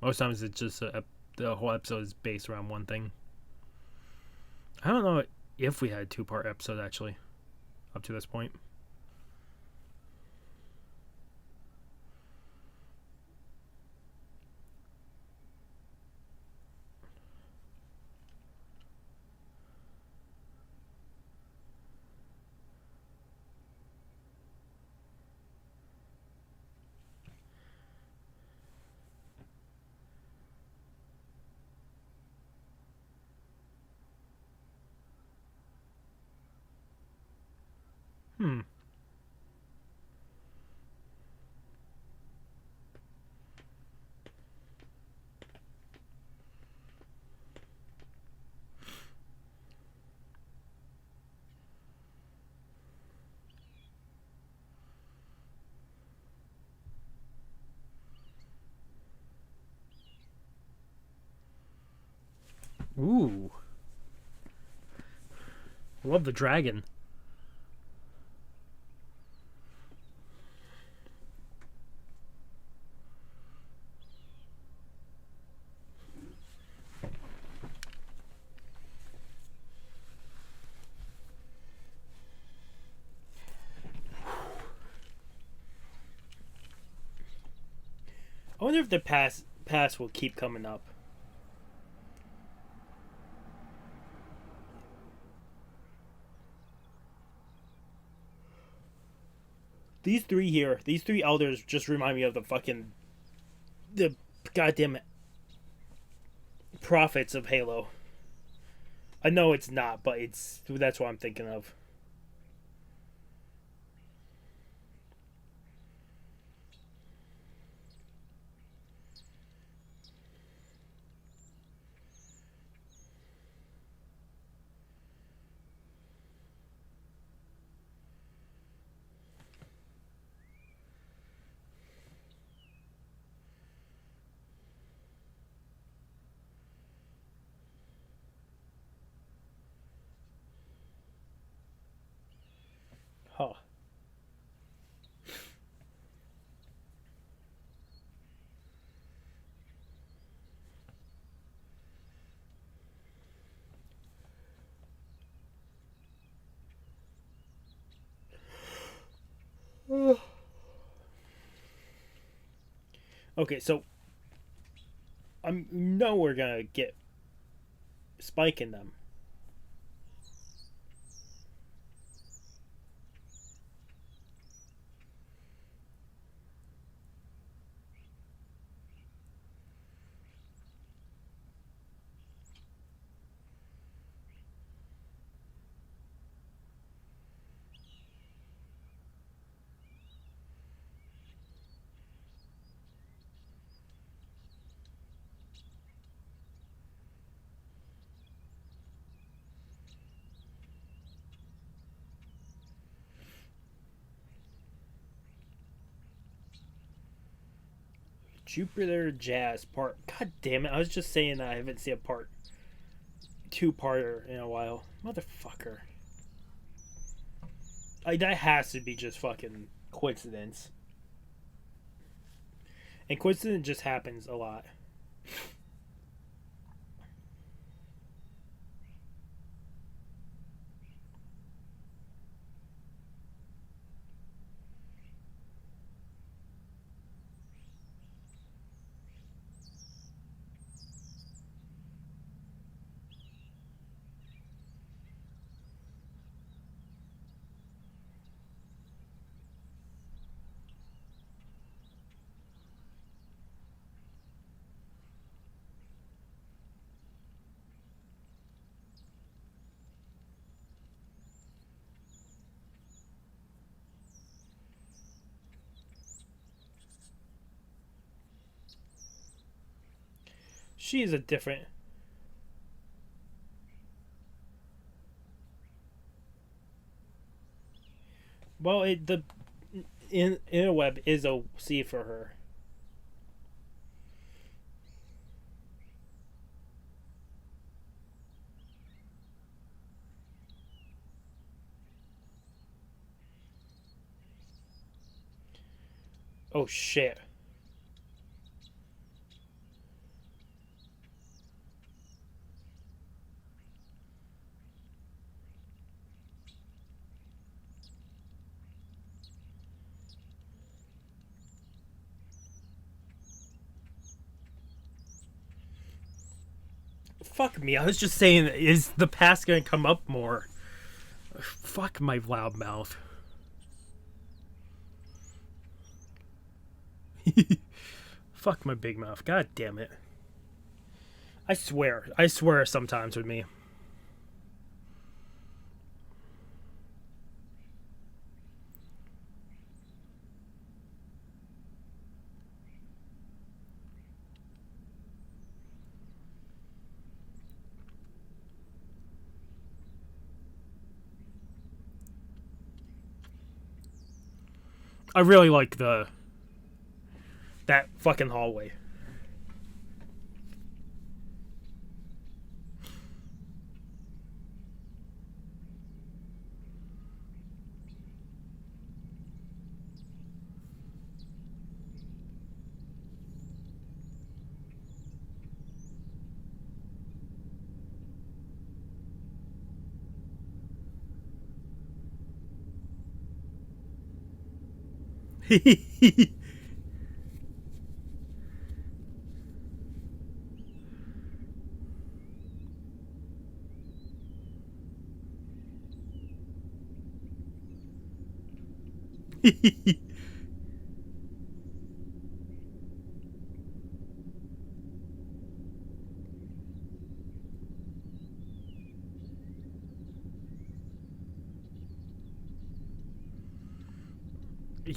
most times it's just the whole episode is based around one thing. I don't know if we had a 2-part episode actually up to this point. Ooh. I love the dragon. I wonder if the pass will keep coming up. These three elders just remind me of the goddamn prophets of Halo. I know it's not, but that's what I'm thinking of. Huh. Okay, so I know we're gonna get Spike in them. Jupiter Jazz part. God damn it! I was just saying that I haven't seen a part 2-parter in a while. Motherfucker. That has to be just fucking coincidence. And coincidence just happens a lot. She is a different. Well, the interweb is a C for her. Oh shit. Fuck me. I was just saying, is the past gonna come up more? Fuck my loud mouth. Fuck my big mouth. God damn it. I swear. I swear sometimes with me. I really like that fucking hallway.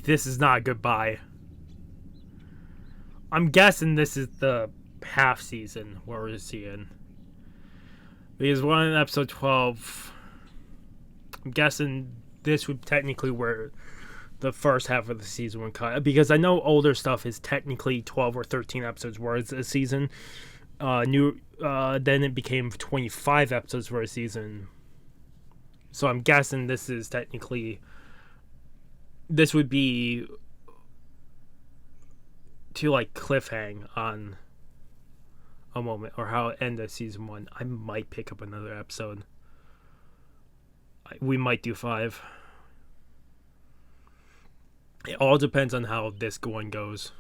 This is not a goodbye. I'm guessing this is the half season where we're seeing. Because we're in episode 12. I'm guessing this would technically where the first half of the season would cut. Because I know older stuff is technically 12 or 13 episodes where it's a season. Then it became 25 episodes for a season. So I'm guessing this is technically. This would be to like cliffhang on a moment or how it end of season 1. I might pick up another episode. We might do 5. It all depends on how this one goes.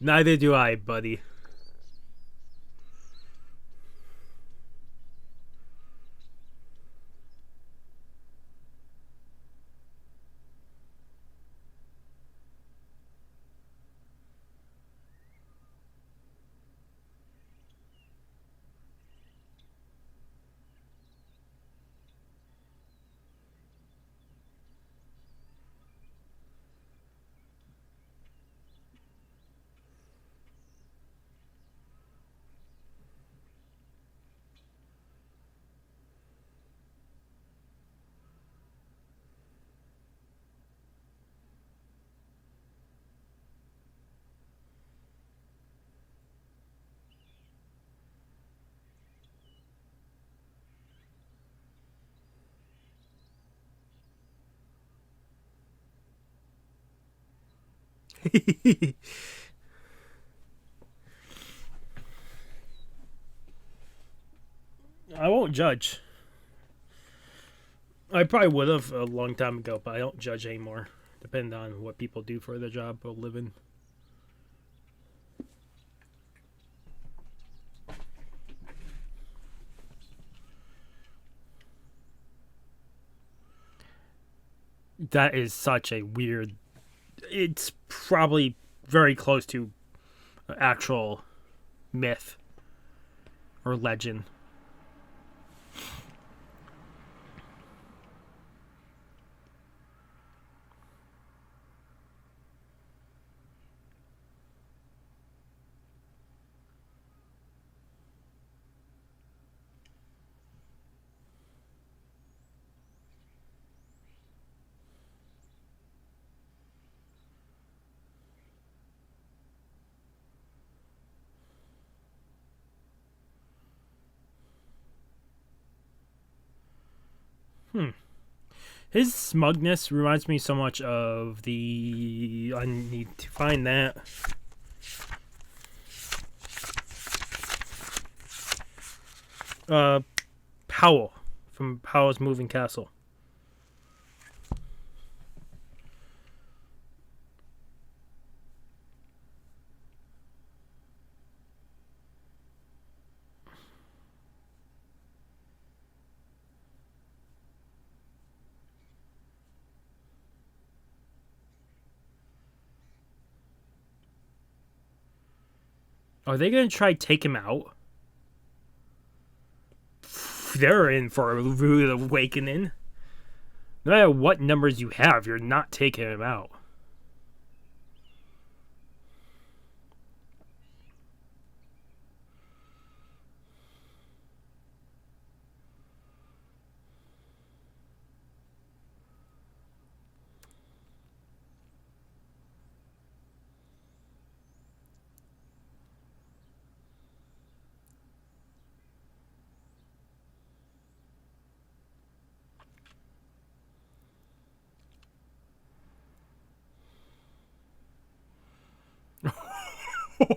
Neither do I, buddy. I won't judge. I probably would have a long time ago, but I don't judge anymore. Depending on what people do for their job or living. That is such a weird. It's probably very close to actual myth or legend. His smugness reminds me so much of the. I need to find that. Powell from Powell's Moving Castle. Are they going to try to take him out? They're in for a rude awakening. No matter what numbers you have, you're not taking him out.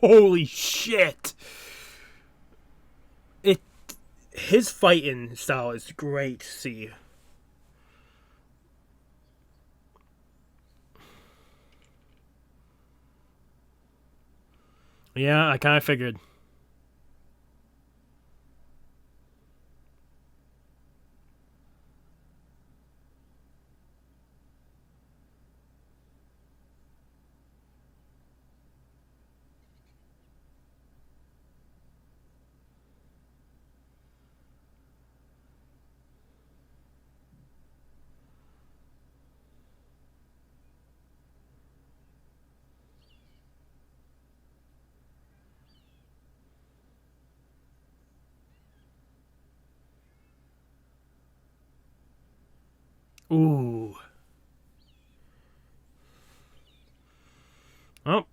Holy shit! His fighting style is great to see. Yeah, I kind of figured. Ooh. Oh.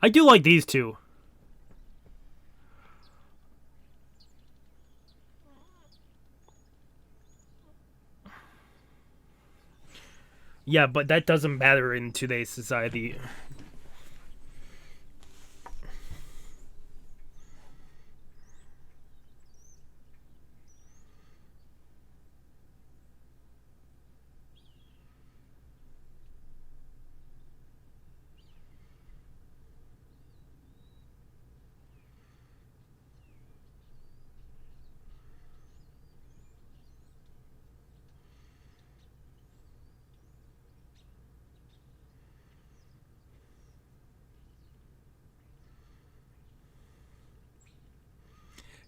I do like these two. Yeah, but that doesn't matter in today's society.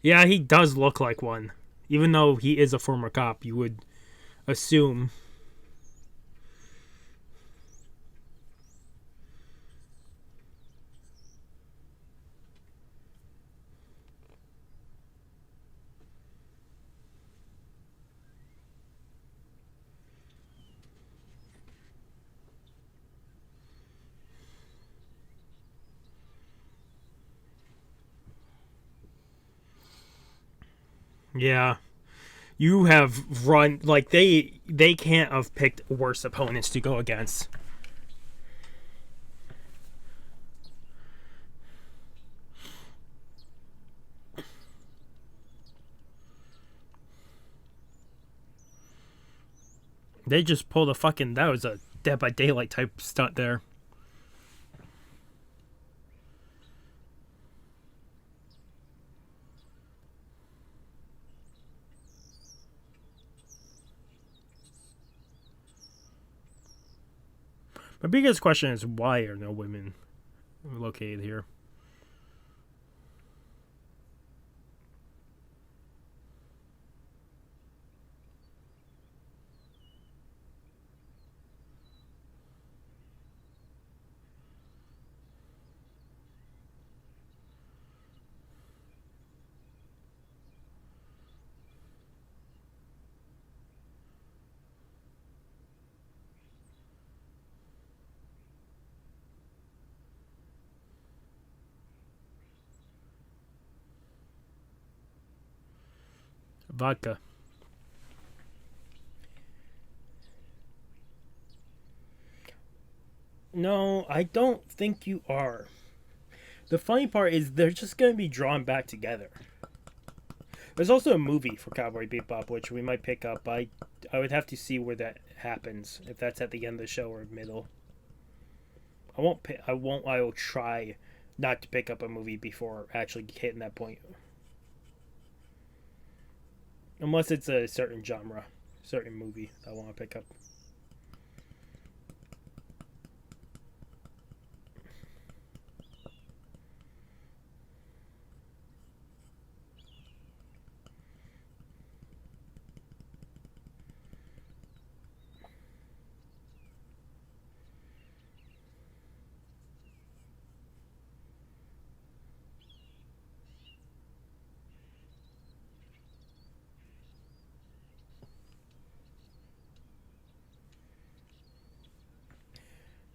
Yeah, he does look like one. Even though he is a former cop, you would assume. Yeah. You have run like they can't have picked worse opponents to go against. They just pulled a fucking that was a Dead by Daylight type stunt there. My biggest question is why are no women located here? Vodka. No, I don't think you are. The funny part is they're just going to be drawn back together. There's also a movie for Cowboy Bebop which we might pick up. I would have to see where that happens. If that's at the end of the show or middle. I won't. I won't. I will try not to pick up a movie before actually hitting that point. Unless it's a certain genre, certain movie I want to pick up.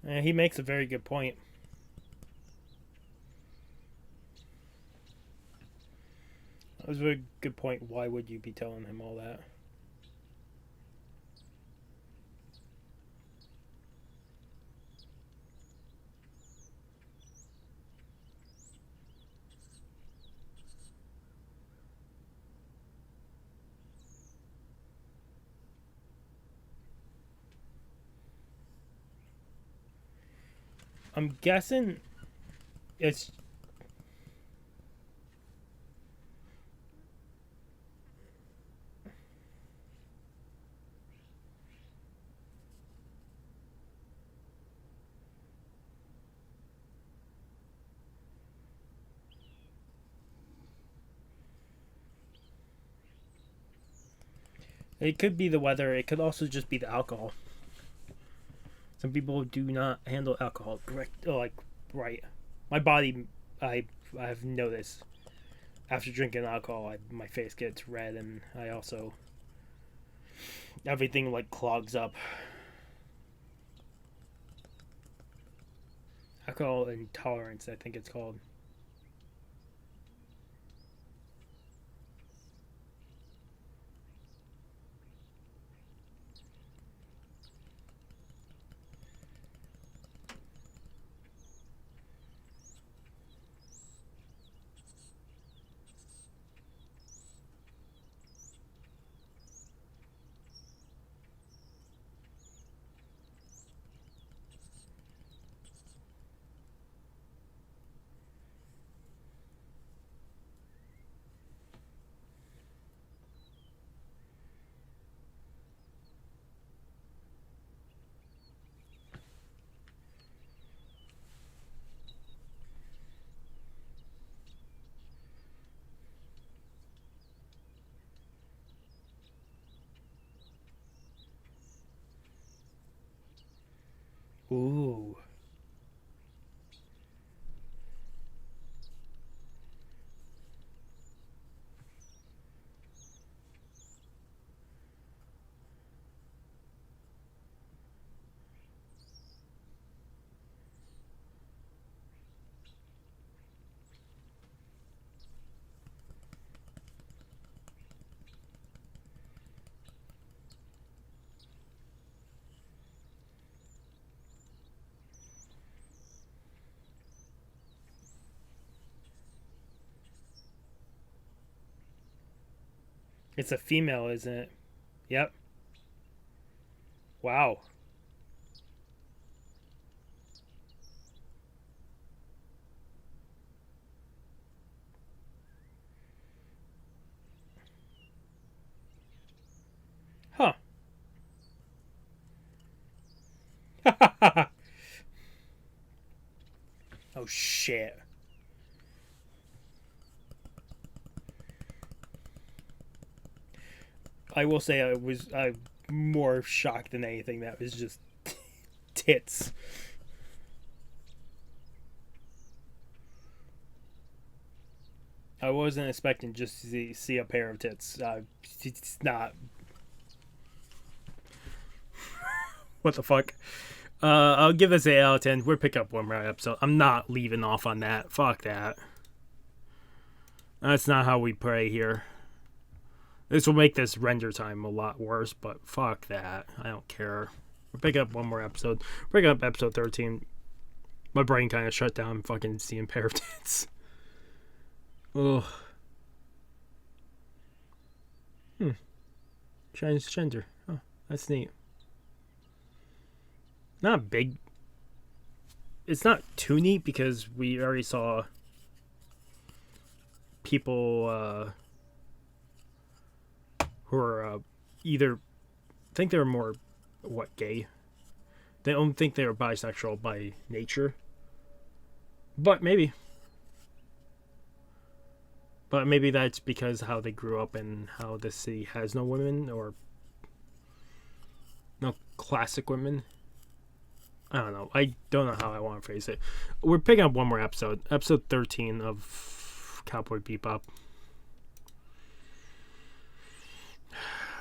And he makes a very good point. That was a very good point. Why would you be telling him all that? I'm guessing it's it could be the weather. It could also just be the alcohol. Some people do not handle alcohol correct, like right. My body, I've noticed after drinking alcohol, my face gets red, and I also everything like clogs up. Alcohol intolerance, I think it's called. Ooh. It's a female, isn't it? Yep. Wow. Huh. Oh shit. I will say I more shocked than anything. That was just tits. I wasn't expecting just to see a pair of tits. It's not. What the fuck? I'll give this an 8 out of 10. We'll pick up one more episode. I'm not leaving off on that. Fuck that. That's not how we pray here. This will make this render time a lot worse, but fuck that. I don't care. We'll pick up one more episode. Pick up episode 13. My brain kind of shut down fucking seeing pair of tits. Ugh. Transgender. Oh, that's neat. Not big. It's not too neat because we already saw people who are either think they're more gay. They don't think they're bisexual by nature, but maybe that's because how they grew up and how the city has no women or no classic women. I don't know. I don't know how I want to phrase it. We're picking up one more episode. Episode 13 of Cowboy Bebop.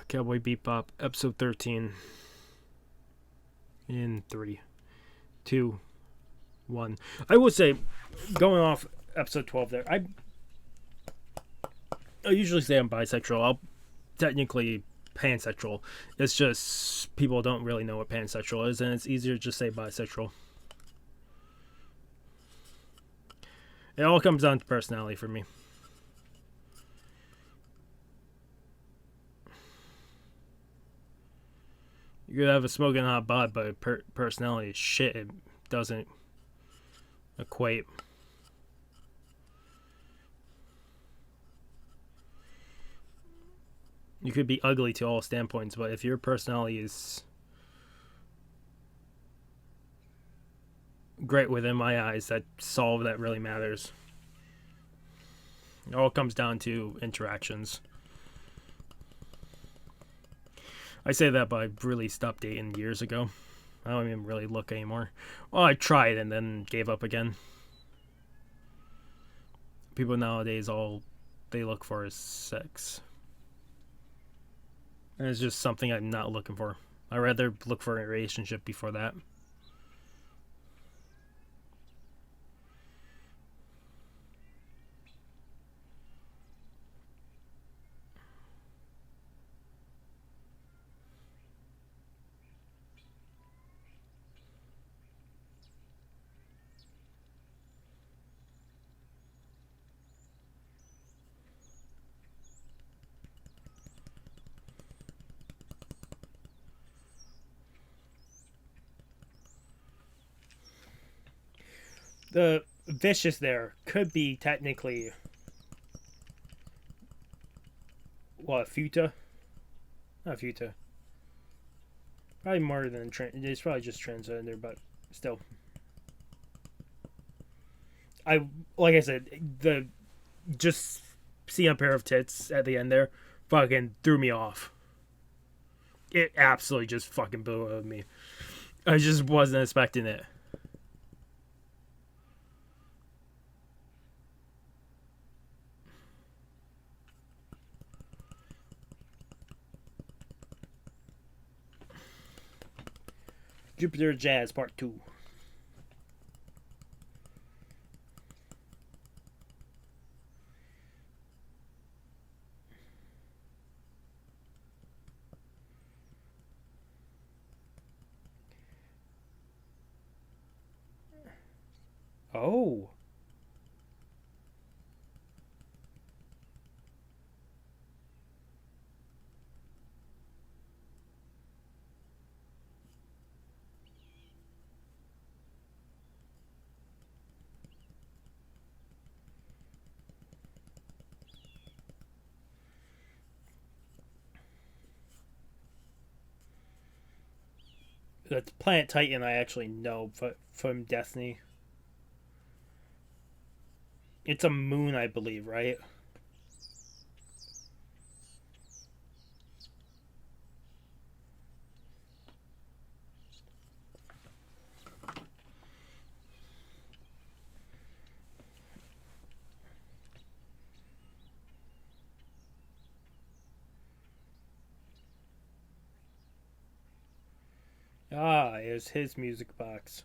Cowboy Bebop, episode 13. In 3, 2, 1. I will say, going off episode 12 there, I usually say I'm bisexual. I'll technically pansexual. It's just people don't really know what pansexual is, and it's easier to just say bisexual. It all comes down to personality for me. You could have a smoking hot bod, but personality is shit. It doesn't equate. You could be ugly to all standpoints, but if your personality is great within my eyes, that's all that really matters. It all comes down to interactions. I say that, but I really stopped dating years ago. I don't even really look anymore. Well, I tried and then gave up again. People nowadays, all they look for is sex. And it's just something I'm not looking for. I'd rather look for a relationship before that. The vicious there could be technically futa, not futa. Probably more than it's probably just transgender, but still. Like I said, the just seeing a pair of tits at the end there fucking threw me off. It absolutely just fucking blew over me. I just wasn't expecting it. Jupiter Jazz Part 2. Oh. The planet Titan I actually know from Destiny. It's a moon, I believe, right? Ah, it's his music box.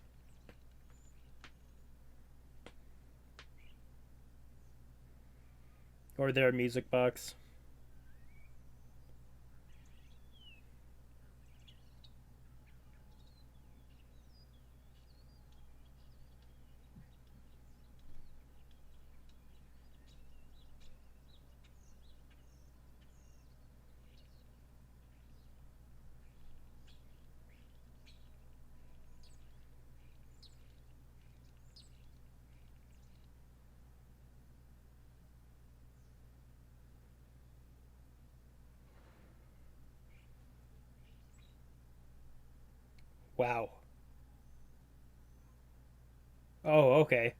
Or their music box. Wow. Oh, okay.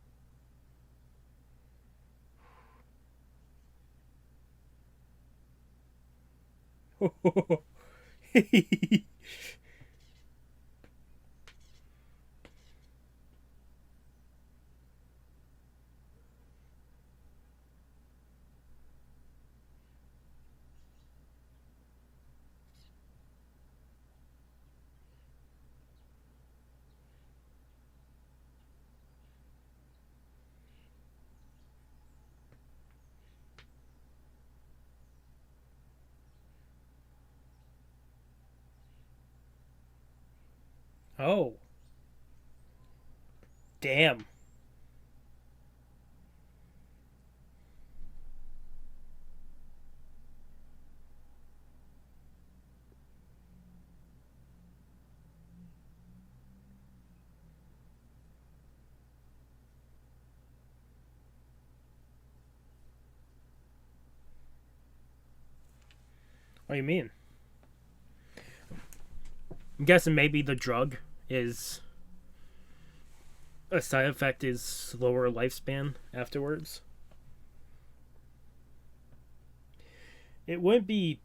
Oh, damn. What do you mean? I'm guessing maybe the drug is a side effect is slower lifespan afterwards. It wouldn't be.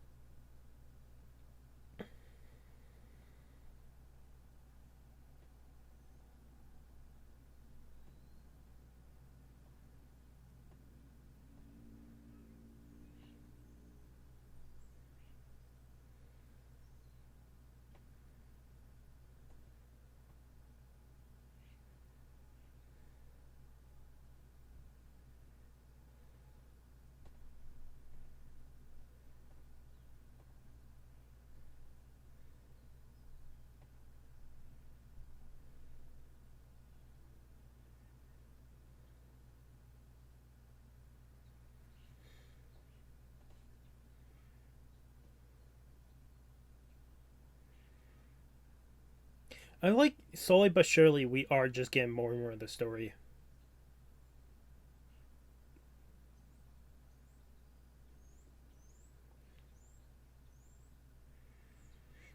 I like slowly but surely we are just getting more and more of the story.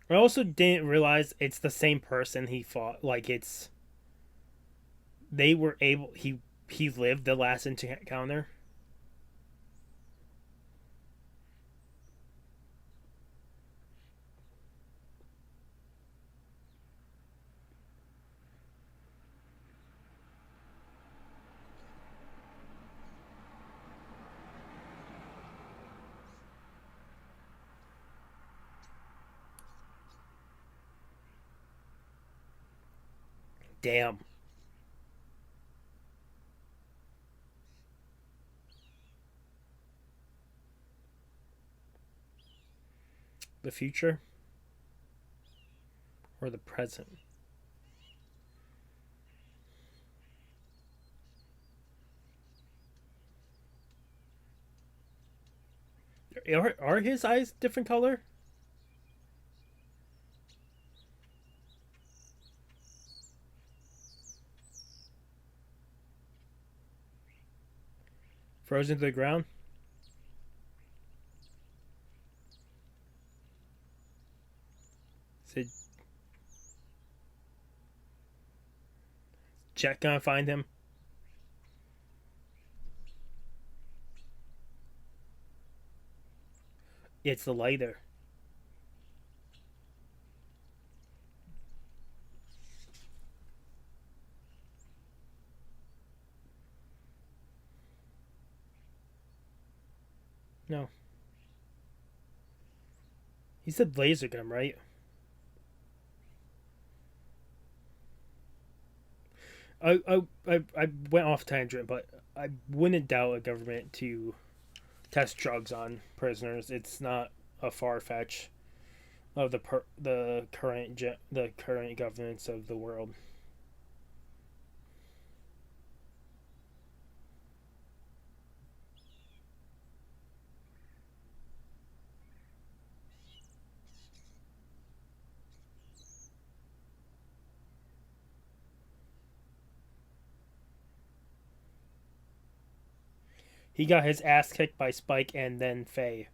I also didn't realize it's the same person he fought. Like it's they were able he lived the last encounter. Damn. The future or the present? Are his eyes different color? Frozen to the ground? Is it jet gonna find him? It's the lighter. No. He said laser gun, right? I went off tangent, but I wouldn't doubt a government to test drugs on prisoners. It's not a far fetch of the current governments of the world. He got his ass kicked by Spike and then Faye.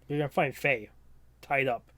You're gonna find Faye tied up.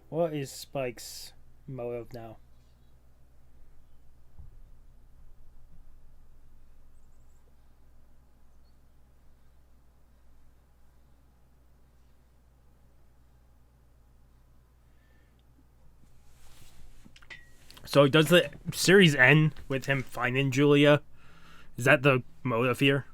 What is Spike's motive now? So does the series end with him finding Julia? Is that the motive here?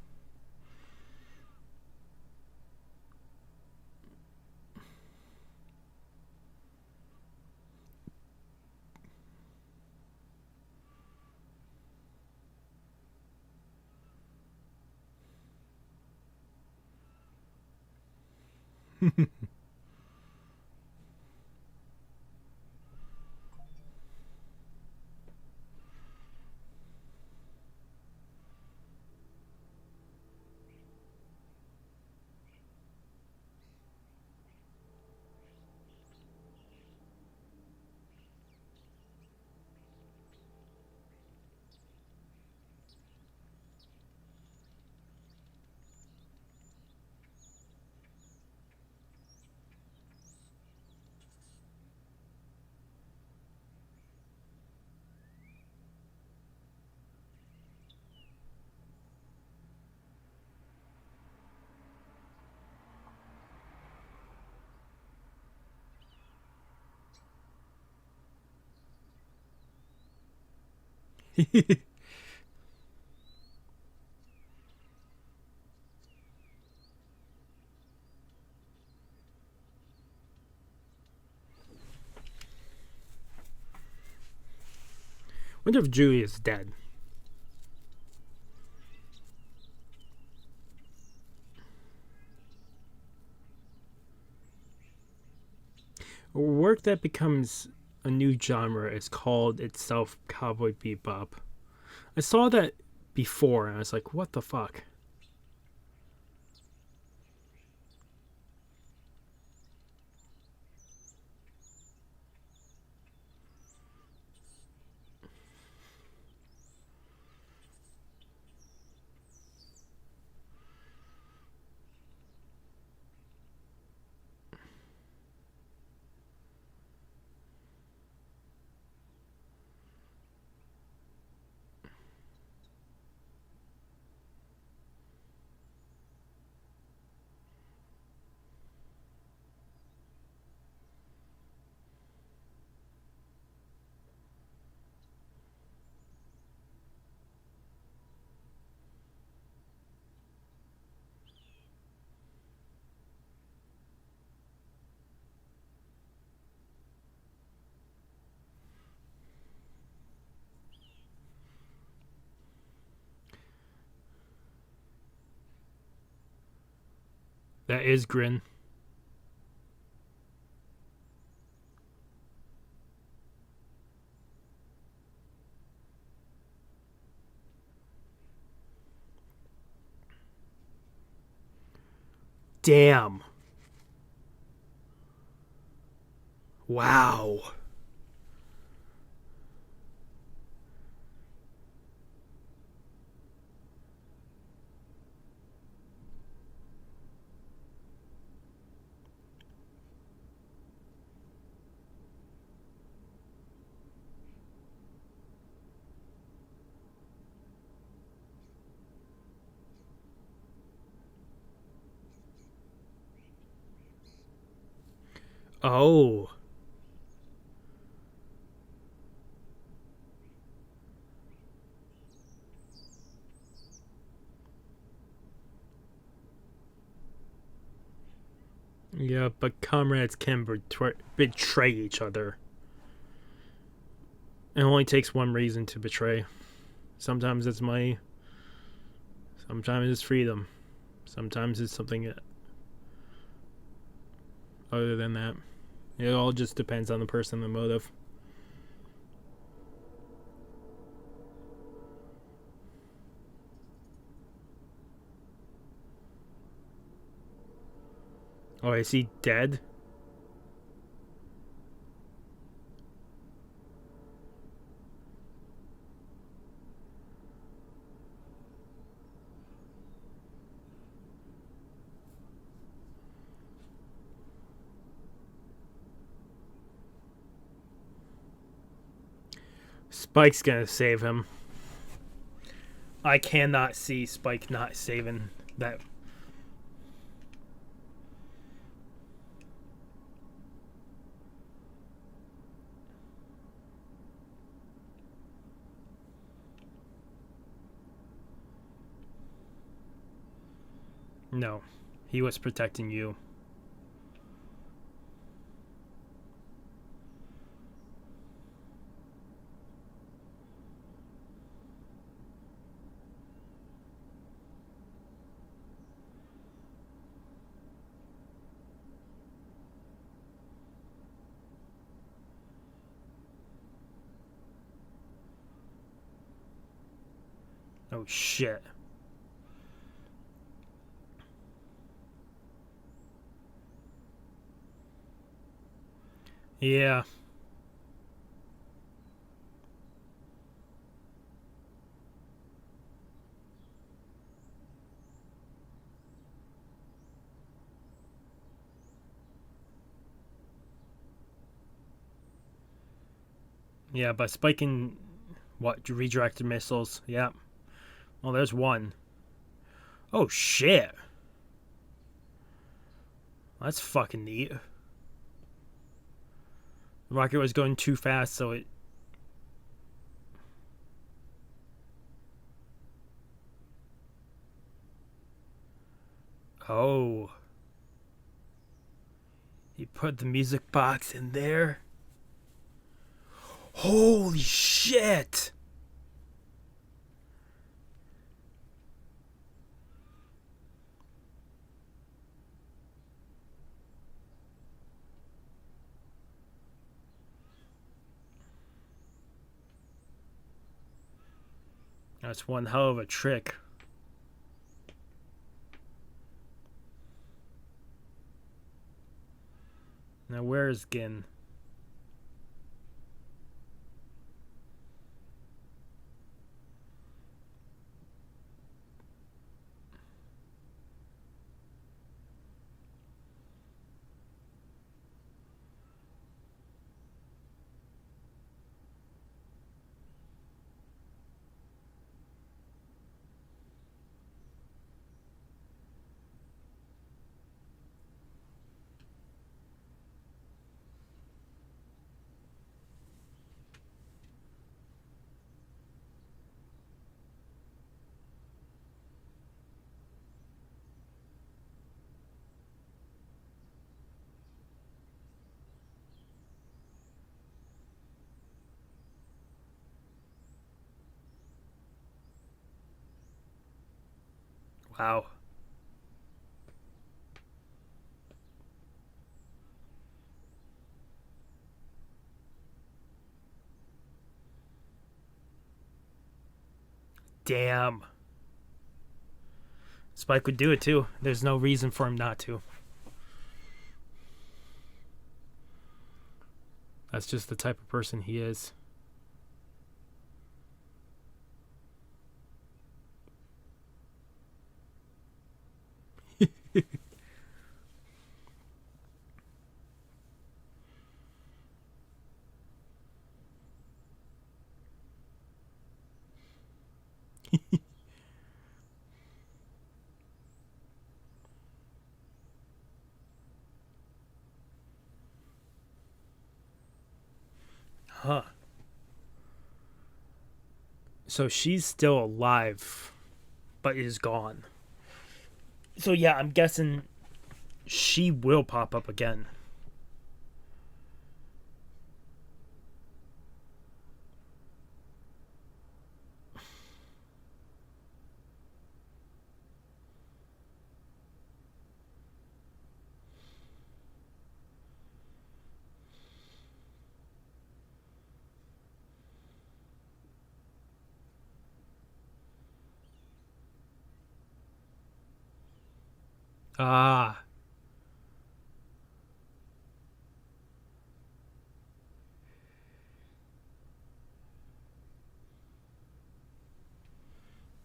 Wonder if Julia's dead. Work that becomes a new genre is called itself Cowboy Bebop. I saw that before and I was like, what the fuck? That is Grin. Damn. Wow. Oh. Yeah, but comrades can betray each other. It only takes one reason to betray. Sometimes it's money. Sometimes it's freedom. Sometimes it's something other than that. It all just depends on the person and the motive. Oh, is he dead? Spike's gonna save him. I cannot see Spike not saving that. No, he was protecting you. Oh shit. Yeah. Yeah, by spiking what redirected missiles. Yeah. Well, there's one. Oh shit. That's fucking neat. The rocket was going too fast, so it. Oh. He put the music box in there. Holy shit! That's one hell of a trick. Now where's Gin? Wow. Damn. Spike would do it too. There's no reason for him not to. That's just the type of person he is. Huh. So she's still alive, but is gone. So yeah, I'm guessing she will pop up again. Ah.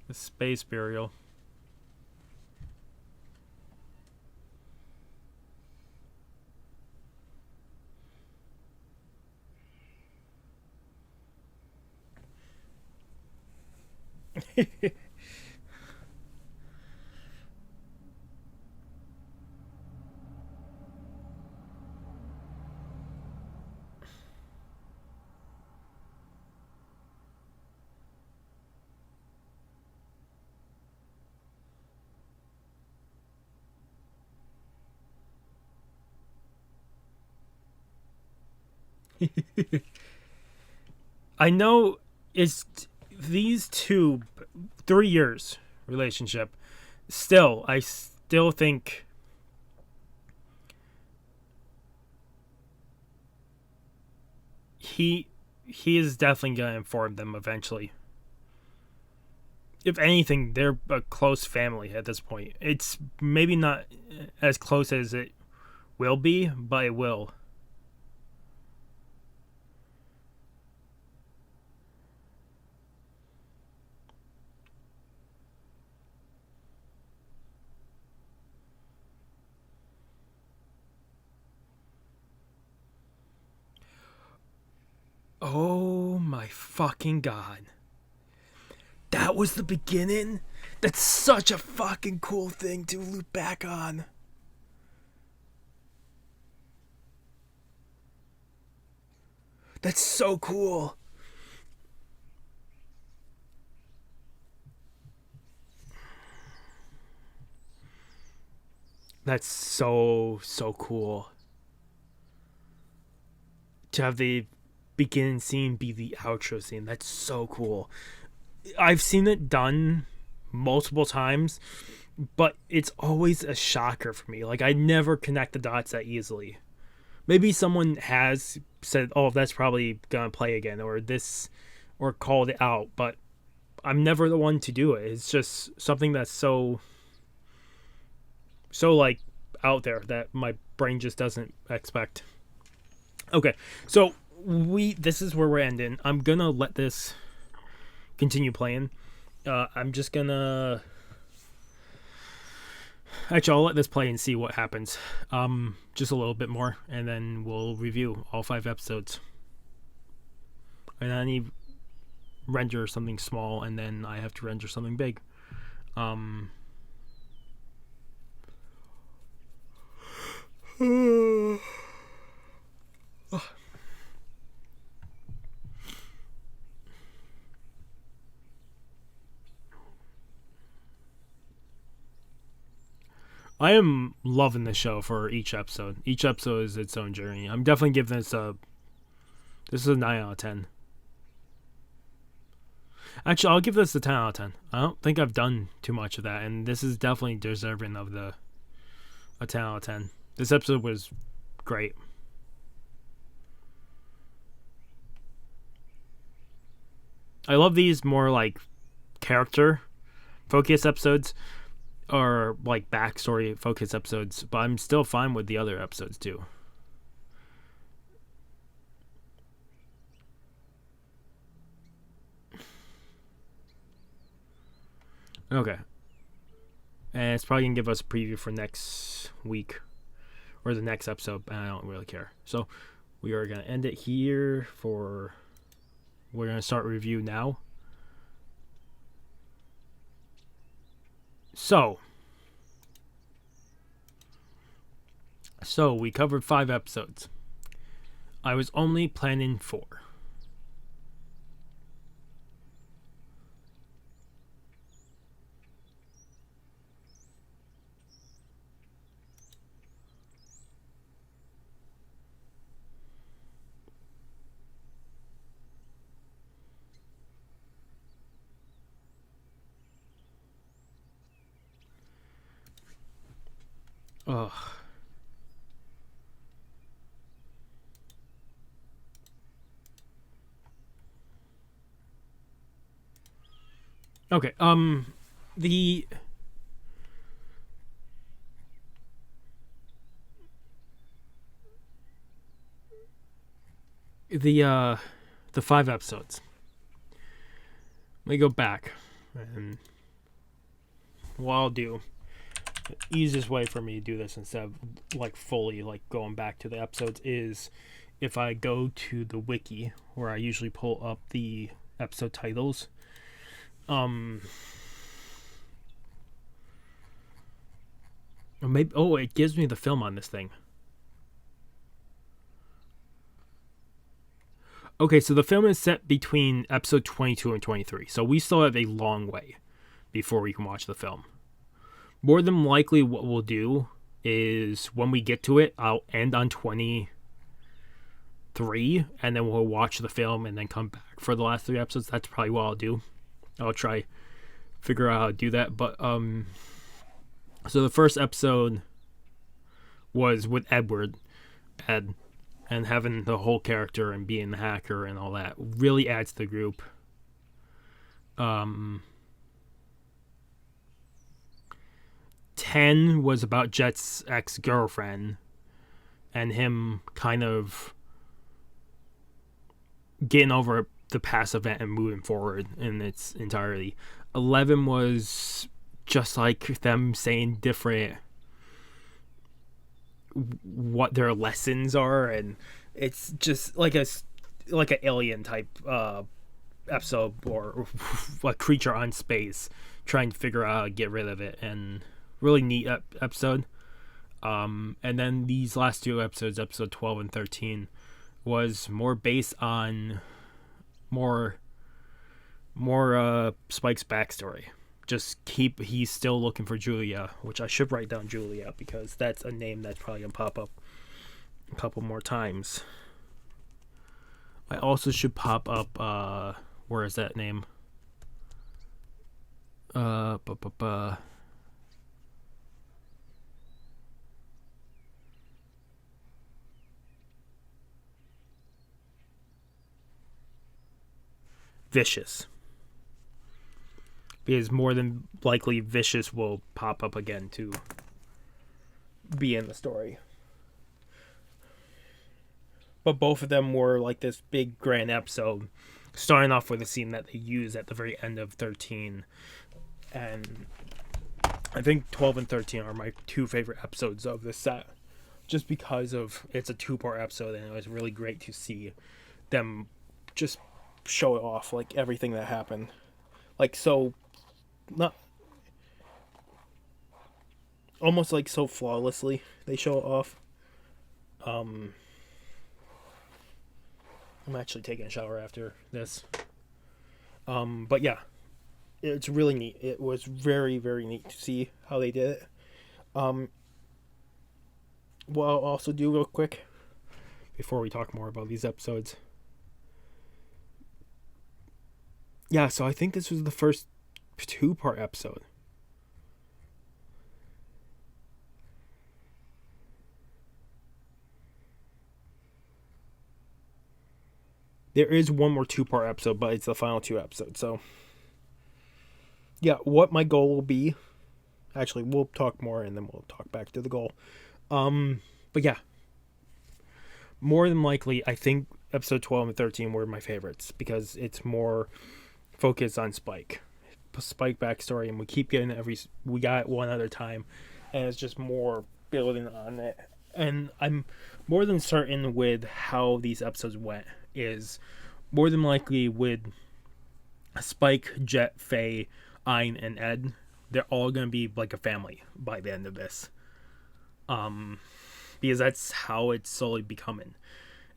The space burial. I know it's these 3 years relationship. Still, I still think he is definitely gonna inform them eventually. If anything, they're a close family at this point. It's maybe not as close as it will be, but it will. Oh my fucking god. That was the beginning? That's such a fucking cool thing to look back on. That's so cool. That's so cool. To have the beginning scene be the outro scene. That's so cool. I've seen it done multiple times, but it's always a shocker for me. Like, I never connect the dots that easily. Maybe someone has said, oh, that's probably gonna play again, or this, or called it out, but I'm never the one to do it. It's just something that's so like out there that my brain just doesn't expect. Okay, so this is where we're ending. I'm gonna let this continue playing. I'm just gonna actually I'll let this play and see what happens. Just a little bit more, and then we'll review all 5 episodes. And I need render something small, and then I have to render something big. I am loving the show for each episode. Each episode is its own journey. I'm definitely giving this a 9 out of 10. Actually, I'll give this a 10 out of 10. I don't think I've done too much of that, and this is definitely deserving of a 10 out of 10. This episode was great. I love these more like character focus episodes or like backstory focus episodes, but I'm still fine with the other episodes too. Okay. And it's probably going to give us a preview for next week or the next episode, and I don't really care. So we are going to end it here for... We're going to start review now. So we covered 5 episodes. I was only planning 4. Ugh. Okay, the the 5 episodes. Let me go back, and what I'll do, the easiest way for me to do this instead of like fully like going back to the episodes is if I go to the wiki where I usually pull up the episode titles. Maybe it gives me the film on this thing. Okay, so the film is set between episode 22 and 23, so we still have a long way before we can watch the film. More than likely what we'll do is when we get to it, I'll end on 23, and then we'll watch the film and then come back for the last 3 episodes. That's probably what I'll do. I'll try figure out how to do that. But so the first episode was with Ed, and having the whole character and being the hacker and all that really adds to the group. 10 was about Jet's ex-girlfriend and him kind of getting over the past event and moving forward in its entirety. 11 was just like them saying different what their lessons are, and it's just like an alien type episode or a creature on space trying to figure out how to get rid of it, and really neat episode. And then these last 2 episodes, episode 12 and 13, was more based on more Spike's backstory. He's still looking for Julia, which I should write down Julia because that's a name that's probably gonna pop up a couple more times. I also should pop up where is that name? Vicious. Because more than likely Vicious will pop up again to be in the story. But both of them were like this big grand episode, starting off with a scene that they use at the very end of 13. And I think 12 and 13 are my 2 favorite episodes of this set, just because of it's a 2-part episode, and it was really great to see them just show it off, like everything that happened, like so not almost like so flawlessly they show it off. I'm actually taking a shower after this, but yeah, it's really neat. It was very, very neat to see how they did it. What I'll also do real quick before we talk more about these episodes, yeah, so I think this was the first 2-part episode. There is one more 2-part episode, but it's the final 2 episodes. So yeah, what my goal will be. Actually, we'll talk more and then we'll talk back to the goal. But yeah, more than likely, I think episode 12 and 13 were my favorites because it's more focused on Spike backstory, and we keep getting we got one other time, and it's just more building on it. And I'm more than certain with how these episodes went is more than likely with Spike, Jet, Faye, Ein, and Ed, they're all gonna be like a family by the end of this. Because that's how it's slowly becoming.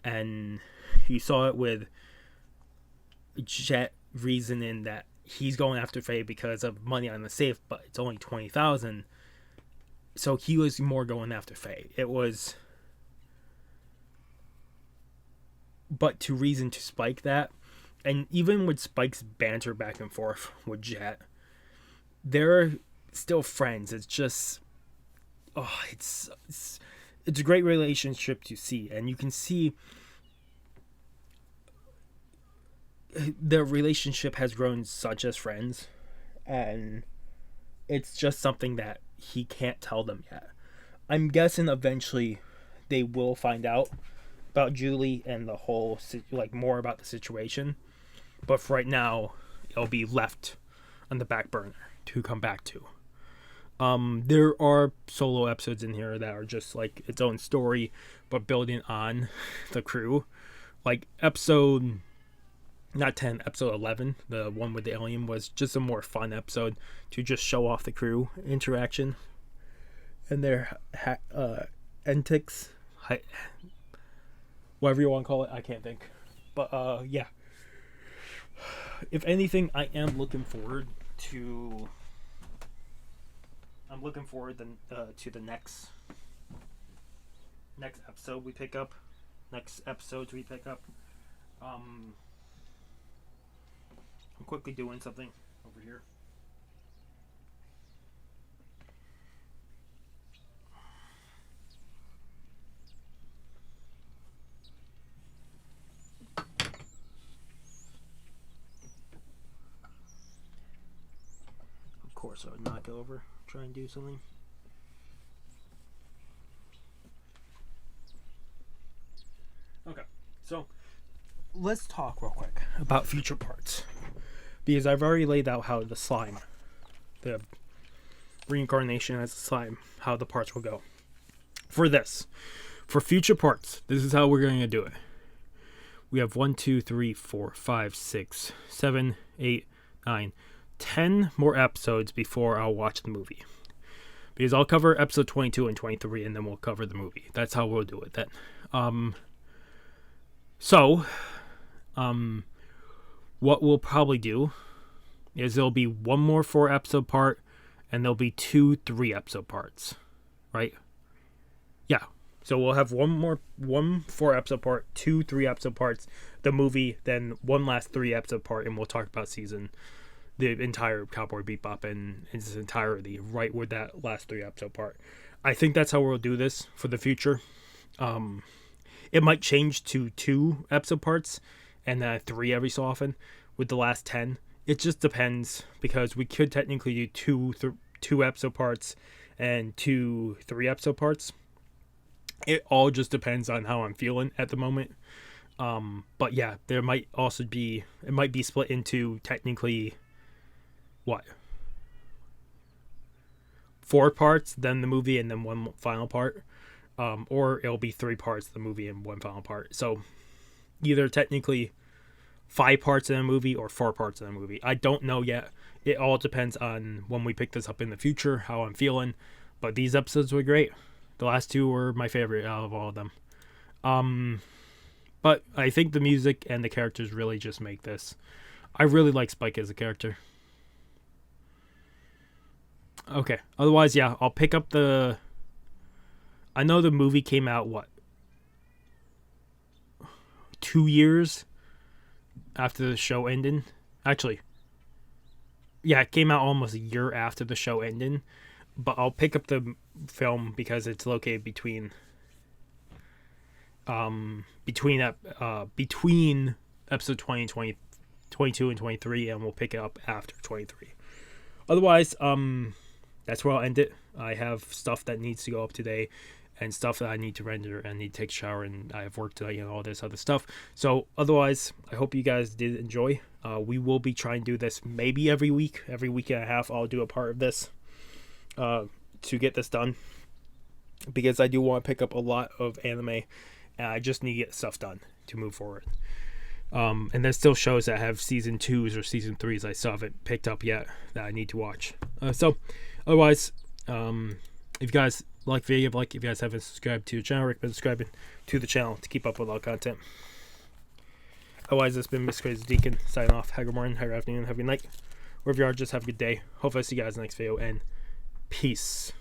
And you saw it with Jet reasoning that he's going after Faye because of money on the safe, but it's only 20,000. So he was more going after Faye. It was, but to reason to Spike that, and even with Spike's banter back and forth with Jet, they're still friends. It's just, it's a great relationship to see, and you can see their relationship has grown such as friends, and it's just something that he can't tell them yet. I'm guessing eventually they will find out about Julie and the whole, like, more about the situation, but for right now it'll be left on the back burner to come back to. There are solo episodes in here that are just like its own story, but building on the crew. Like episode 11, the one with the alien, was just a more fun episode to just show off the crew interaction and their antics, whatever you want to call it. I can't think, but yeah. If anything, I am looking forward to. I'm looking forward to the next episode we pick up. Next episodes we pick up. I'm quickly doing something over here. Of course, I would knock it over. Try and do something. Okay, so let's talk real quick about future parts, because I've already laid out how the slime, the reincarnation as a slime, how the parts will go. For future parts, this is how we're going to do it. We have 1, 2, 3, 4, 5, 6, 7, 8, 9, 10 more episodes before I'll watch the movie. Because I'll cover episode 22 and 23, and then we'll cover the movie. That's how we'll do it then. What we'll probably do is there'll be one more 4-episode part, and there'll be 2 3-episode parts. Right? Yeah. So we'll have one 4-episode part, 2 3-episode parts, the movie, then one last 3-episode part, and we'll talk about the entire Cowboy Bebop in its entirety, right with that last 3-episode part. I think that's how we'll do this for the future. It might change to 2-episode parts and 3 every so often with the last 10. It just depends, because we could technically do 2-episode parts and 2 3-episode parts. It all just depends on how I'm feeling at the moment. But yeah, there might also be, it might be split into technically 4 parts, then the movie, and then one final part. Or it'll be 3 parts, the movie, and one final part. So either technically 5 parts in a movie or 4 parts in a movie. I don't know yet. It all depends on when we pick this up in the future, how I'm feeling. But these episodes were great. The last 2 were my favorite out of all of them. But I think the music and the characters really just make this. I really like Spike as a character. Okay. Otherwise, yeah, I'll pick up the... I know the movie came out, 2 years after the show ended? Actually, yeah, it came out almost a year after the show ended. But I'll pick up the film because it's located between episode 20, 22, and 23, and we'll pick it up after 23. Otherwise, that's where I'll end it. I have stuff that needs to go up today, and stuff that I need to render, and need to take a shower, and I have work tonight, and all this other stuff. So otherwise, I hope you guys did enjoy. We will be trying to do this maybe every week and a half. I'll do a part of this to get this done, because I do want to pick up a lot of anime, and I just need to get stuff done to move forward. And there's still shows that have season 2s or season 3s I still haven't picked up yet that I need to watch. So otherwise, if you guys like the video, if you guys haven't subscribed to the channel, recommend subscribing to the channel to keep up with all content. Otherwise, this has been Mr. Crazy Deacon signing off. Have a good morning, have a good afternoon, have a good night. Wherever you are, just have a good day. Hopefully I see you guys in the next video, and peace.